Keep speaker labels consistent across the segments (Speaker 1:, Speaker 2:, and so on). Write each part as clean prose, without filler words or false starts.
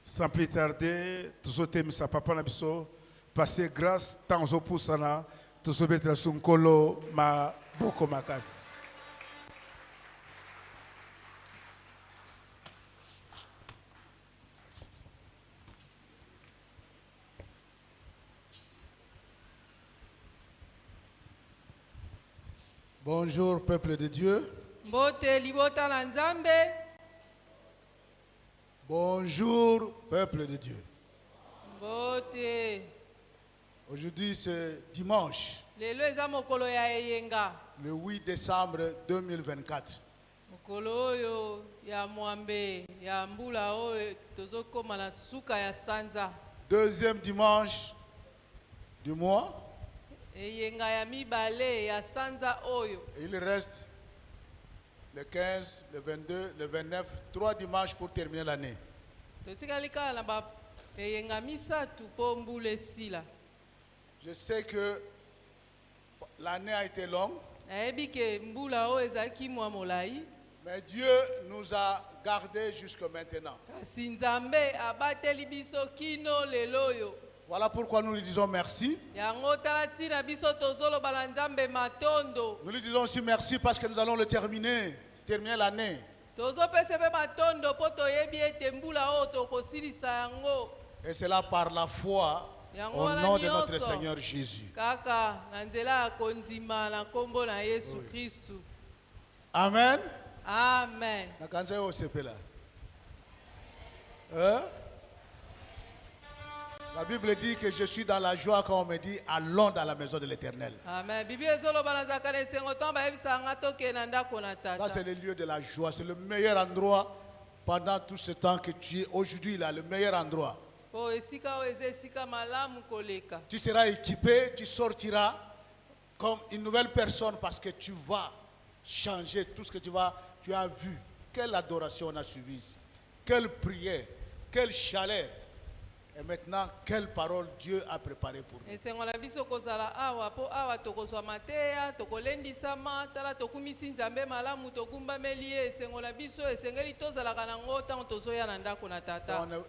Speaker 1: Sans plus tarder, tous autres sa papa na biso, passer grâce tant aux poussana, tous autres sun kolo ma boko makas.
Speaker 2: Bonjour peuple de Dieu. Bonjour peuple de Dieu. Aujourd'hui c'est dimanche, le 8 décembre 2024. Deuxième dimanche du mois. Et il reste le 15, le 22, le 29, 3 dimanches pour terminer l'année. Je sais que l'année a été longue, mais Dieu nous a gardés jusqu'à maintenant. Voilà pourquoi nous lui disons merci. Nous lui disons aussi merci parce que nous allons le terminer l'année. Et c'est là par la foi au nom de notre Seigneur Jésus. Amen.
Speaker 3: Amen.
Speaker 2: La Bible dit que je suis dans la joie quand on me dit allons dans la maison de l'Éternel.
Speaker 3: Amen.
Speaker 2: Ça c'est le lieu de la joie, c'est le meilleur endroit pendant tout ce temps que tu es aujourd'hui là, le meilleur endroit. Tu seras équipé, tu sortiras comme une nouvelle personne parce que tu vas changer tout ce que tu as vu. Quelle adoration on a suivi ici, quelle prière, quelle chaleur. Et maintenant, quelle parole Dieu a préparée pour nous.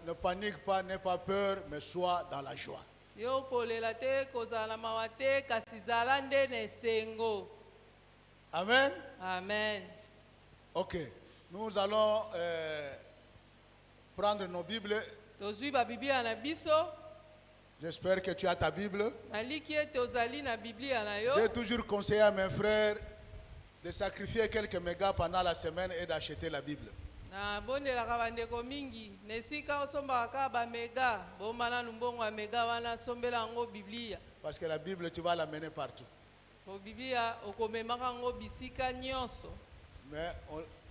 Speaker 2: Ne panique pas, n'aie pas peur, mais sois dans la joie. Amen.
Speaker 3: Amen.
Speaker 2: Ok, nous allons prendre nos Bibles. J'espère que tu as ta Bible. J'ai toujours conseillé à mes frères de sacrifier quelques mégas pendant la semaine et d'acheter la Bible. Parce que la Bible, tu vas l'amener partout. Mais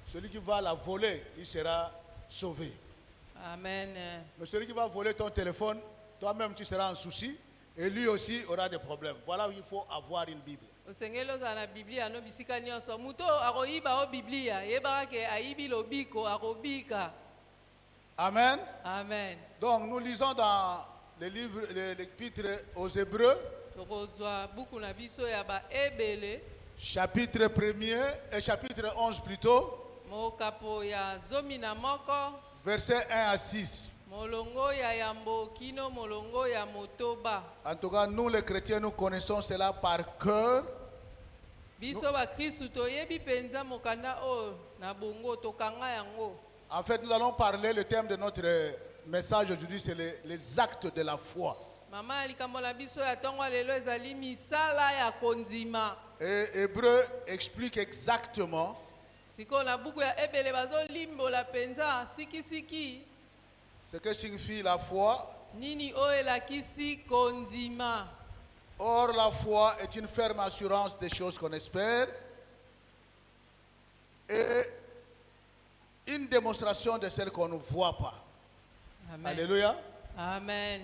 Speaker 2: celui qui va la voler, il sera sauvé.
Speaker 3: Amen.
Speaker 2: Mais celui qui va voler ton téléphone, toi-même tu seras en souci et lui aussi aura des problèmes. Voilà où il faut avoir une Bible. Amen.
Speaker 3: Amen.
Speaker 2: Donc nous lisons dans le livre, l'épître aux Hébreux, chapitre 1er et chapitre 11 plutôt. Versets 1 à 6. En tout cas, nous les chrétiens, nous connaissons cela par cœur. En fait, nous allons parler, le thème de notre message aujourd'hui, c'est les actes de la foi. Et Hébreu explique exactement ce que signifie la foi. Or, la foi est une ferme assurance des choses qu'on espère et une démonstration de celles qu'on ne voit pas.
Speaker 3: Amen.
Speaker 2: Alléluia.
Speaker 3: Amen.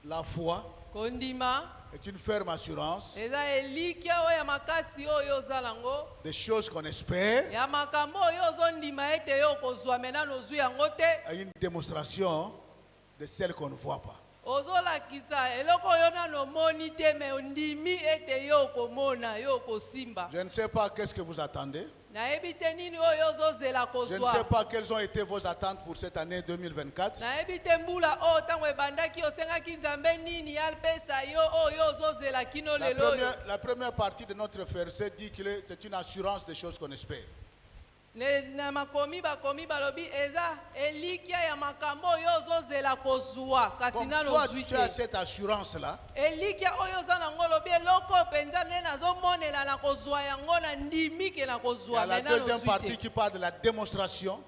Speaker 2: La foi est une ferme assurance des choses qu'on espère et une démonstration de celles qu'on ne voit pas. Je ne sais pas qu'est-ce que vous attendez.
Speaker 3: nayebi te nini oyo ozozela
Speaker 2: Je ne
Speaker 3: kozwa.
Speaker 2: sais pas quelles ont été vos attentes pour cette année 2024.
Speaker 3: nayebi te mbula oyo ntango ebandaki osengaki nzambe nini apesa yo oyo ozozela kino lelo oyo.
Speaker 2: La première partie de notre verset dit que c'est une assurance des choses qu'on espère.
Speaker 3: Na makomi bakomi balobi eza elikia ya makambo oyo ozozela kozwa kasi
Speaker 2: Comme
Speaker 3: nano
Speaker 2: toi,
Speaker 3: ozwi
Speaker 2: tu as
Speaker 3: te.
Speaker 2: cette assurance-là.
Speaker 3: elikia oyo oza nango olobi eloko mpenza nde nazomonela na kozwa yango na ndimi ke na
Speaker 2: Il y
Speaker 3: kozwa
Speaker 2: a la
Speaker 3: me nano
Speaker 2: deuxième
Speaker 3: ozwi
Speaker 2: partie
Speaker 3: te.
Speaker 2: qui parle de la démonstration.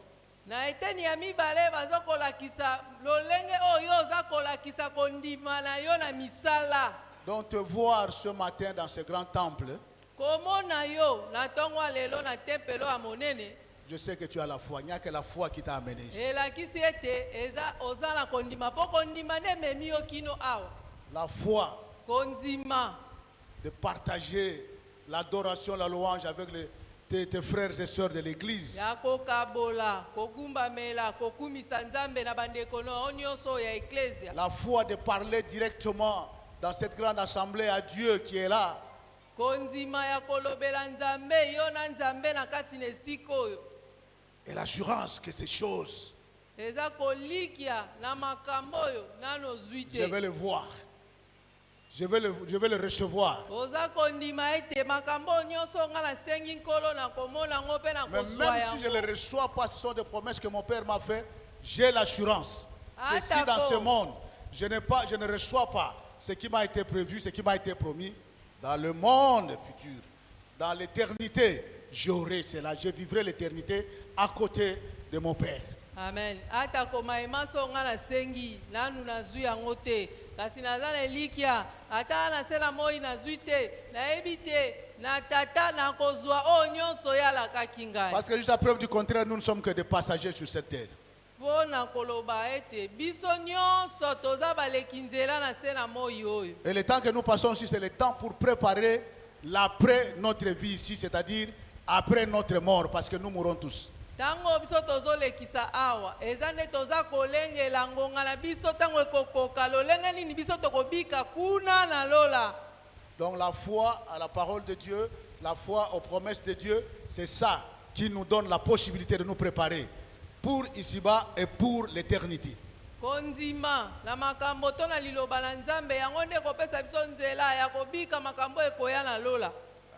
Speaker 3: na eteni ya mibale bazokolakisa lolenge oyo oza kolakisa kondima na yo na misala.
Speaker 2: Donc te voir ce matin dans ce grand temple,
Speaker 3: komona yo na ntongo ya lelo na tempelo ya monene
Speaker 2: je sais que tu as la foi. Il n'y a que la foi qui t'a amené ici.
Speaker 3: elakisi ete eza oza na kondima mpo kondima nde ememi yo kino awa.
Speaker 2: La foi
Speaker 3: kondima
Speaker 2: de partager l'adoration, la louange avec tes frères et sœurs de l'église.
Speaker 3: ya kokabola kogumbamela kokumisa nzambe na bandeko no nyonso ya eklesia.
Speaker 2: La foi de parler directement dans cette grande assemblée à Dieu qui est là.
Speaker 3: kondima ya kolobela nzambe yo na nzambe na kati na esika oyo.
Speaker 2: Et l'assurance que ces choses,
Speaker 3: eza kolikia na makambo oyo nano ozwi
Speaker 2: je vais
Speaker 3: te.
Speaker 2: le voir. Je vais le recevoir.
Speaker 3: oza kondima ete makambo oyo nyonso nga nasengi nkolo na komona yango mpe na
Speaker 2: Mais
Speaker 3: kozwa
Speaker 2: même si je ne
Speaker 3: yango.
Speaker 2: les reçois pas, ce sont des promesses que mon Père m'a fait, j'ai l'assurance que si dans
Speaker 3: d'accord.
Speaker 2: ce monde, je ne reçois pas ce qui m'a été prévu, ce qui m'a été promis, dans le monde futur, dans l'éternité, j'aurai cela. Je vivrai l'éternité à côté de mon Père.
Speaker 3: amen. ata komaema so nga nasengi nanu nazwi yango te kasi naza na elikia ata nasela moi nazwi te nayebi te na tata na kozwa oyo nyonso yalakaki ngai.
Speaker 2: Parce que jusqu'à preuve du contraire, nous ne sommes que des passagers sur cette terre.
Speaker 3: mpo na koloba ete biso nyonso toza baleki nzela na se na moi oyo.
Speaker 2: Et le temps que nous passons ici, c'est le temps pour préparer l'après notre vie ici, c'est-à-dire après notre mort, parce que nous mourrons tous.
Speaker 3: ntango biso tozolekisa awa eza nde toza kolengela ngonga na biso ntango ekokoka lolenge nini biso tokobika kuna na lola.
Speaker 2: Donc la foi à la parole de Dieu, la foi aux promesses de Dieu, c'est ça qui nous donne la possibilité de nous préparer pour ici-bas et pour l'éternité.
Speaker 3: kondima na makambo to na liloba na nzambe yango nde kopesa biso nzela ya kobika makambo ekoya na lola.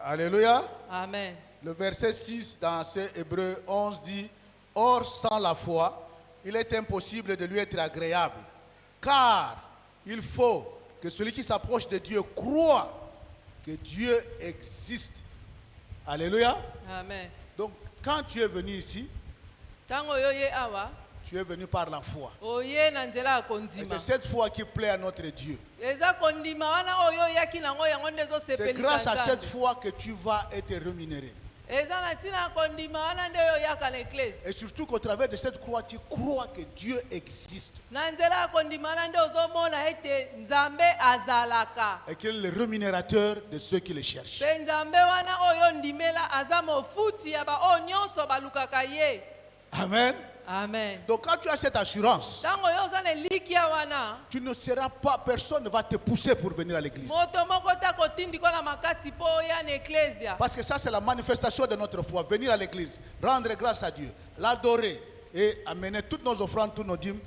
Speaker 2: Alléluia.
Speaker 3: amen.
Speaker 2: Le verset 6 dans ce Hébreu 11 dit, « Or, sans la foi, il est impossible de lui être agréable, car il faut que celui qui s'approche de Dieu croit que Dieu existe. » Alléluia.
Speaker 3: amen.
Speaker 2: Donc, quand tu es venu ici,
Speaker 3: ntango oyo ye awa
Speaker 2: tu es venu par la foi.
Speaker 3: oye na nzela ya
Speaker 2: Et
Speaker 3: kondima.
Speaker 2: c'est cette foi qui plaît à notre Dieu.
Speaker 3: eza kondima wana oyo oyaki nango yango nde
Speaker 2: C'est grâce à
Speaker 3: ezosepelisa
Speaker 2: cette
Speaker 3: nzambe.
Speaker 2: foi que tu vas être rémunéré.
Speaker 3: eza na ntina ya kondima wana nde oyo oyaka na eklesi.
Speaker 2: Et surtout qu'au travers de cette croix, tu crois que Dieu existe
Speaker 3: na nzela ya kondima wana nde ozomona ete nzambe azalaka.
Speaker 2: et qu'il est le rémunérateur de ceux qui le cherchent.
Speaker 3: mpe nzambe wana oyo ndimela aza mofuti ya baoyo nyonso balukaka ye.
Speaker 2: Amen.
Speaker 3: amen.
Speaker 2: Donc quand tu as cette assurance,
Speaker 3: ntango oyo oza na elikia wana
Speaker 2: tu ne seras pas, personne ne va te pousser pour venir à l'église.
Speaker 3: moto moko ta kotindiko na makasi mpo oya na eklesia.
Speaker 2: Parce que ça, c'est la manifestation de notre foi. Venir à l'église, rendre grâce à Dieu, l'adorer et amener toutes nos offrandes, tous nos dîmes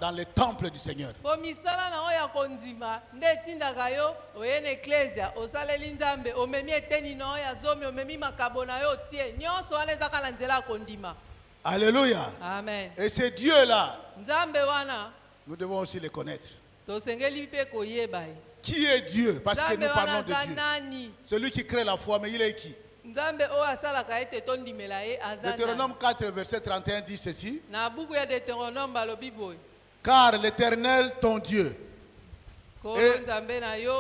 Speaker 2: dans le temple du Seigneur.
Speaker 3: mpo misala na oyo ya kondima nde etindaka yo oye na eklesia osaleli nzambe omemi eteni na oyo ya zomi omemi makabo na yo otie nyonso wana ezaka na nzela ya kondima.
Speaker 2: Alléluia.
Speaker 3: amen.
Speaker 2: Et ce Dieu-là,
Speaker 3: nzambe wana
Speaker 2: nous devons aussi le connaître.
Speaker 3: tosengeli mpe koyeba ye.
Speaker 2: Qui est Dieu? Parce que
Speaker 3: nzambe
Speaker 2: nous
Speaker 3: wana
Speaker 2: parlons de
Speaker 3: aza
Speaker 2: Dieu.
Speaker 3: nani?
Speaker 2: Celui qui crée la foi, mais il est qui?
Speaker 3: nzambe oyo asalaka ete tondimela ye aza nani?
Speaker 2: Deutéronome 4, verset 31 dit ceci.
Speaker 3: na buku ya deuteronome balobi boye
Speaker 2: Car l'Éternel, ton Dieu,
Speaker 3: kolo nzambe na yo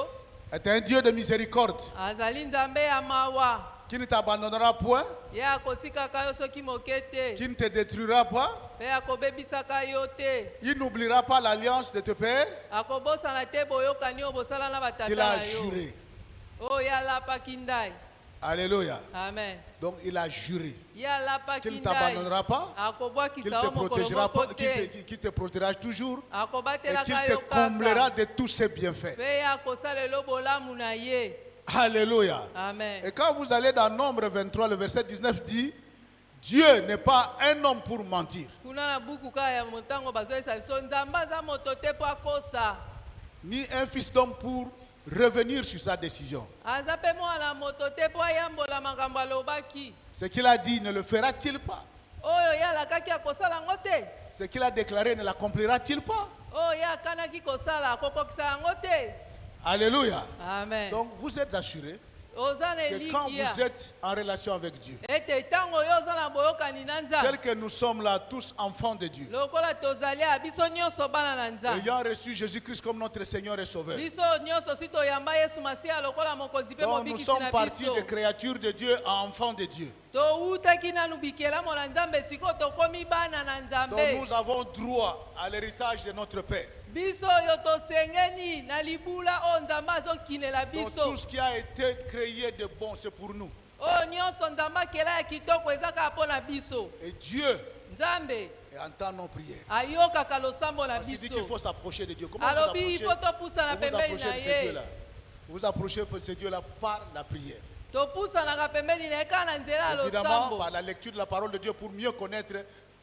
Speaker 2: est un Dieu de miséricorde,
Speaker 3: azali nzambe ya mawa
Speaker 2: qui ne t'abandonnera point,
Speaker 3: ye akotikaka yo soki moke te
Speaker 2: qui ne te détruira pas,
Speaker 3: mpe akobebisaka yo te
Speaker 2: il n'oubliera pas l'alliance de tes pères
Speaker 3: akobosana te boyokani oyo bosala na batata
Speaker 2: qu'il a
Speaker 3: na yo
Speaker 2: juré.
Speaker 3: oyo ye alapaki ndai.
Speaker 2: Alléluia.
Speaker 3: amen.
Speaker 2: Donc il a juré
Speaker 3: ye
Speaker 2: qu'il
Speaker 3: alapaki
Speaker 2: ne
Speaker 3: ndai
Speaker 2: t'abandonnera pas, qu'il
Speaker 3: akobwakisa
Speaker 2: te
Speaker 3: yo mokolo
Speaker 2: protégera
Speaker 3: moko
Speaker 2: pas,
Speaker 3: te
Speaker 2: qu'il te protégera toujours et qu'il
Speaker 3: akobatelaka
Speaker 2: te
Speaker 3: yo
Speaker 2: comblera
Speaker 3: kaka
Speaker 2: de tous ses bienfaits.
Speaker 3: mpe ye akosalela bolamu na ye.
Speaker 2: Alléluia.
Speaker 3: Amen.
Speaker 2: Et quand vous allez dans Nombre 23, le verset 19 dit, Dieu n'est pas un homme pour mentir,
Speaker 3: kuna na buku kaka ya motango bazoyesa biso nzambe aza moto te mpo akosa
Speaker 2: ni un fils d'homme pour revenir sur sa décision.
Speaker 3: aza mpe mwana moto te mpo ayambola makambo alobaki
Speaker 2: Ce qu'il a dit, ne le fera-t-il pas?
Speaker 3: oyo ye alakaki akosala yango te
Speaker 2: Ce qu'il a déclaré, ne l'accomplira-t-il pas?
Speaker 3: oyo ye akanaki kosala akokokisa yango te.
Speaker 2: Alléluia.
Speaker 3: Amen.
Speaker 2: Donc vous êtes assurés
Speaker 3: oza na
Speaker 2: que quand
Speaker 3: elikia
Speaker 2: vous êtes en relation avec Dieu,
Speaker 3: ete ntango oyo oza na boyokani na
Speaker 2: tel
Speaker 3: nzambe
Speaker 2: que nous sommes là tous enfants de Dieu,
Speaker 3: lokola tozali ya biso nyonso bana na nzambe
Speaker 2: ayant reçu Jésus-Christ comme notre Seigneur et Sauveur.
Speaker 3: biso nyonso si toyamba yesu masiya lokola mokonzi mpe
Speaker 2: Donc nous
Speaker 3: mobikisi
Speaker 2: sommes
Speaker 3: na
Speaker 2: partis
Speaker 3: biso
Speaker 2: des créatures de Dieu à enfants de Dieu.
Speaker 3: towutaki nanu bikelamo na nzambe sikoyo tokomi bana na
Speaker 2: Donc
Speaker 3: nzambe
Speaker 2: nous avons droit à l'héritage de notre Père.
Speaker 3: biso oyo tosengeni na libula oyo nzambe azokinela
Speaker 2: Donc
Speaker 3: biso
Speaker 2: tout ce qui a été créé de bon, c'est pour nous.
Speaker 3: oyo nyonso nzambe akela ya kitoko eza kaka mpo na biso
Speaker 2: Et Dieu
Speaker 3: nzambe
Speaker 2: entend nos prières.
Speaker 3: ayokaka losambo na
Speaker 2: Parce qu'il dit qu'il
Speaker 3: biso
Speaker 2: faut s'approcher de Dieu. Comment vous
Speaker 3: alobi
Speaker 2: approchez,
Speaker 3: ifo topusana
Speaker 2: vous vous
Speaker 3: pembeni
Speaker 2: approchez
Speaker 3: na
Speaker 2: de ce
Speaker 3: ye
Speaker 2: Dieu-là? Vous vous approchez de ce Dieu-là par la prière.
Speaker 3: topusanaka pembeni na ye kaka na nzela ya
Speaker 2: Évidemment,
Speaker 3: losambo
Speaker 2: par la lecture de la parole de Dieu pour mieux connaître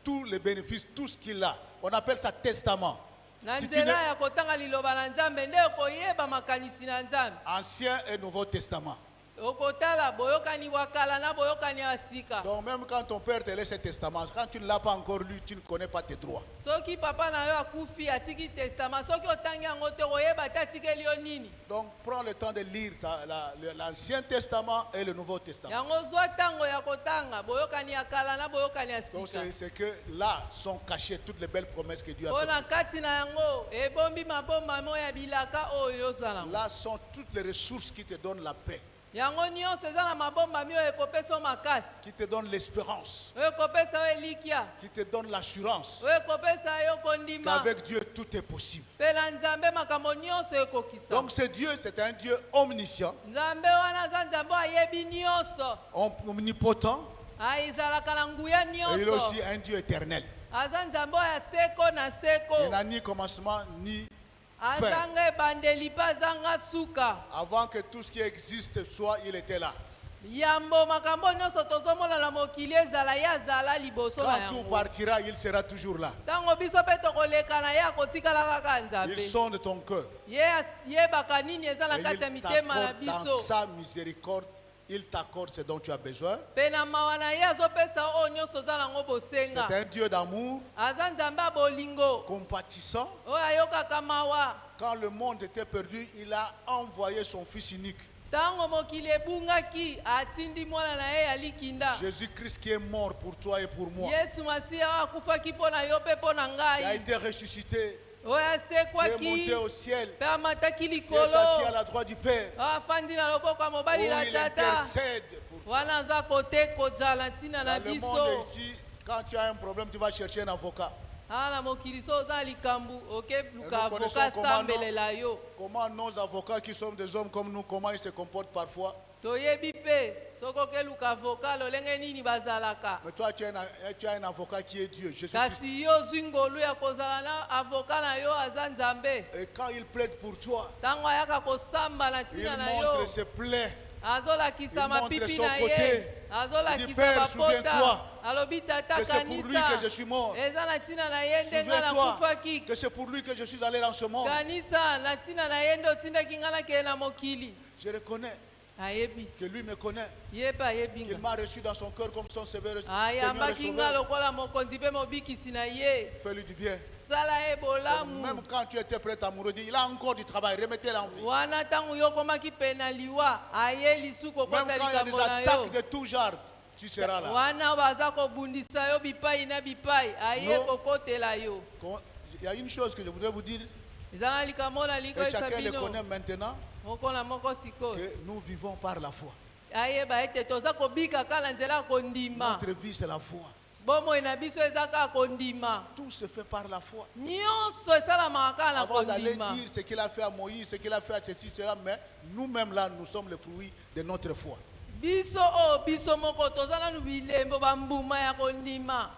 Speaker 2: tous les bénéfices, tout ce qu'il a. On appelle ça testament.
Speaker 3: na
Speaker 2: Si tu
Speaker 3: nzela
Speaker 2: ne-
Speaker 3: ya kotanga liloba na nzambe nde okoyeba makanisi na nzambe
Speaker 2: Ancien et Nouveau Testament.
Speaker 3: okotala boyokani bwa kala na boyokani ya sika
Speaker 2: Donc même quand ton père te laisse un testament, quand tu ne l'as pas encore lu, tu ne connais pas tes droits.
Speaker 3: soki papa na yo akufi atiki testament soki otangi yango te koyeba te atikeli yo nini
Speaker 2: Donc prends le temps de lire l'Ancien Testament et le Nouveau Testament.
Speaker 3: yango zwa ntango ya kotanga boyokani ya kala na boyokani ya
Speaker 2: Donc
Speaker 3: sika
Speaker 2: c'est que là sont cachées toutes les belles promesses que Dieu a
Speaker 3: mpo
Speaker 2: faites.
Speaker 3: na kati na yango ebombi mabomba mo ya bilaka oyo ozala yango
Speaker 2: Là sont toutes les ressources qui te donnent la paix,
Speaker 3: yango nyonso eza na mabomba mi oyo ekopesa yo makasi
Speaker 2: qui te donnent l'espérance,
Speaker 3: oyo ekopesa yo elikya
Speaker 2: qui te donnent l'assurance
Speaker 3: oyo ekopesa yo kondima
Speaker 2: qu'avec Dieu tout est possible.
Speaker 3: mpe na nzambe makambo nyonso ekokisa
Speaker 2: Donc ce Dieu, c'est un Dieu omniscient,
Speaker 3: nzambe wana aza nzambe oyo ayebi nyonso
Speaker 2: omnipotent,
Speaker 3: ezalaka na nguya
Speaker 2: et il est
Speaker 3: nyonso
Speaker 2: aussi un Dieu éternel.
Speaker 3: aza nzambe oyo ya seko na
Speaker 2: Il
Speaker 3: seko
Speaker 2: n'a ni commencement ni fin.
Speaker 3: azanga ebandeli mpe azanga suka
Speaker 2: Avant que tout ce qui existe soit, il était là.
Speaker 3: yambo makambo nyonso tozomona na mokili ezala ye azala liboso na
Speaker 2: Quand tout
Speaker 3: yango
Speaker 2: partira, il sera toujours là.
Speaker 3: ntango biso mpe tokoleka na ye akotikala kaka
Speaker 2: Il
Speaker 3: nzambe
Speaker 2: sonde ton cœur.
Speaker 3: yebaka nini eza na
Speaker 2: Et
Speaker 3: kati ya
Speaker 2: il
Speaker 3: mitema na
Speaker 2: t'accorde dans
Speaker 3: biso
Speaker 2: sa miséricorde, il t'accorde ce dont tu as besoin.
Speaker 3: mpe na mawa na ye azopesa oyo nyonso oza nango bosenga
Speaker 2: C'est un Dieu d'amour,
Speaker 3: aza nzambe ya bolingo
Speaker 2: compatissant.
Speaker 3: oyo ayokaka mawa
Speaker 2: Quand le monde était perdu, il a envoyé son Fils unique,
Speaker 3: ntango mokili ebungaki atindi mwana na ye ya likinda
Speaker 2: Jésus-Christ, qui est mort pour toi et pour moi,
Speaker 3: yesu masiya oyo akufaki mpo na yo mpe mpo na
Speaker 2: qui a
Speaker 3: ngai
Speaker 2: été ressuscité,
Speaker 3: oyo
Speaker 2: qui est
Speaker 3: asekwaki
Speaker 2: monté au ciel,
Speaker 3: mpe amataki
Speaker 2: qui est
Speaker 3: likolo
Speaker 2: assis à la droite du Père,
Speaker 3: oyo afandi na loboko ya
Speaker 2: où
Speaker 3: mobali na
Speaker 2: il
Speaker 3: tata
Speaker 2: intercède pour toi.
Speaker 3: wana aza kote kozala ntina na
Speaker 2: Dans le
Speaker 3: biso
Speaker 2: monde ici, quand tu as un problème, tu vas chercher un avocat.
Speaker 3: awa na mokili so oza na likambo okeluka
Speaker 2: nous
Speaker 3: avoka
Speaker 2: connaissons comment
Speaker 3: asambelela yo
Speaker 2: Comment nos avocats qui sommes des hommes comme nous, comment ils se comportent parfois.
Speaker 3: toyebi mpe soki okeluka avoka lolenge nini bazalaka
Speaker 2: Mais toi, tu as un avocat qui est Dieu, Jésus-Christ.
Speaker 3: kasi yo ozwi ngolu ya kozala na avoka na yo aza nzambe
Speaker 2: Et quand il plaide pour toi,
Speaker 3: ntango ayaka kosamba na
Speaker 2: il
Speaker 3: ntina na yo
Speaker 2: montre ses plaies.
Speaker 3: azolakisa
Speaker 2: Il montre
Speaker 3: mapipi
Speaker 2: son
Speaker 3: na
Speaker 2: côté.
Speaker 3: ye
Speaker 2: Il dit,
Speaker 3: azolakisa
Speaker 2: Père,
Speaker 3: bapota
Speaker 2: souviens-toi
Speaker 3: alobi tata
Speaker 2: que c'est pour lui
Speaker 3: kanisa
Speaker 2: que je suis mort.
Speaker 3: eza na ntina na ye nde ngai
Speaker 2: Souviens-toi
Speaker 3: nakufaki
Speaker 2: que c'est pour lui que je suis allé dans ce monde.
Speaker 3: kanisa na ntina na ye nde otindaki ngai nakende na mokili
Speaker 2: Je reconnais
Speaker 3: ayebi
Speaker 2: que lui me connaît,
Speaker 3: ye mpe ayebi
Speaker 2: qu'il
Speaker 3: nga
Speaker 2: m'a reçu dans son cœur comme son Seigneur et Seigneur et
Speaker 3: ayambaki nga
Speaker 2: Sauveur.
Speaker 3: lokola mokonzi mpe mobikisi na ye
Speaker 2: Fais-lui du bien.
Speaker 3: sala ye
Speaker 2: Donc,
Speaker 3: bolamu
Speaker 2: même quand tu étais prêt à mourir, il a encore du travail, remettez-le en vie.
Speaker 3: wana ntango yo okomaki pe na liwa aye lisuku
Speaker 2: Même
Speaker 3: okota
Speaker 2: quand il y a des
Speaker 3: likambo na yo
Speaker 2: attaques de tout genre, tu seras là.
Speaker 3: wana baza kobundisa yo bipai na bipai aye
Speaker 2: No.
Speaker 3: kokotela yo
Speaker 2: Il y a une chose que je voudrais vous dire,
Speaker 3: eza na likambo na liko
Speaker 2: et chacun le
Speaker 3: bino
Speaker 2: connaît maintenant,
Speaker 3: moko na moko sikoyo
Speaker 2: que nous vivons par la foi.
Speaker 3: ayeba ete toza kobika kaka na nzela ya kondima
Speaker 2: Notre vie, c'est la foi.
Speaker 3: bomoi na biso eza kaka kondima
Speaker 2: Tout se fait par la foi.
Speaker 3: nyonso esalamaka kaka na
Speaker 2: Avant d'aller
Speaker 3: kondima
Speaker 2: dire ce qu'il a fait à Moïse, ce qu'il a fait à ceci, cela, mais nous-mêmes là, nous sommes le fruit de notre foi.
Speaker 3: biso o biso moko toza nanu bilembo bambuma ya kondima.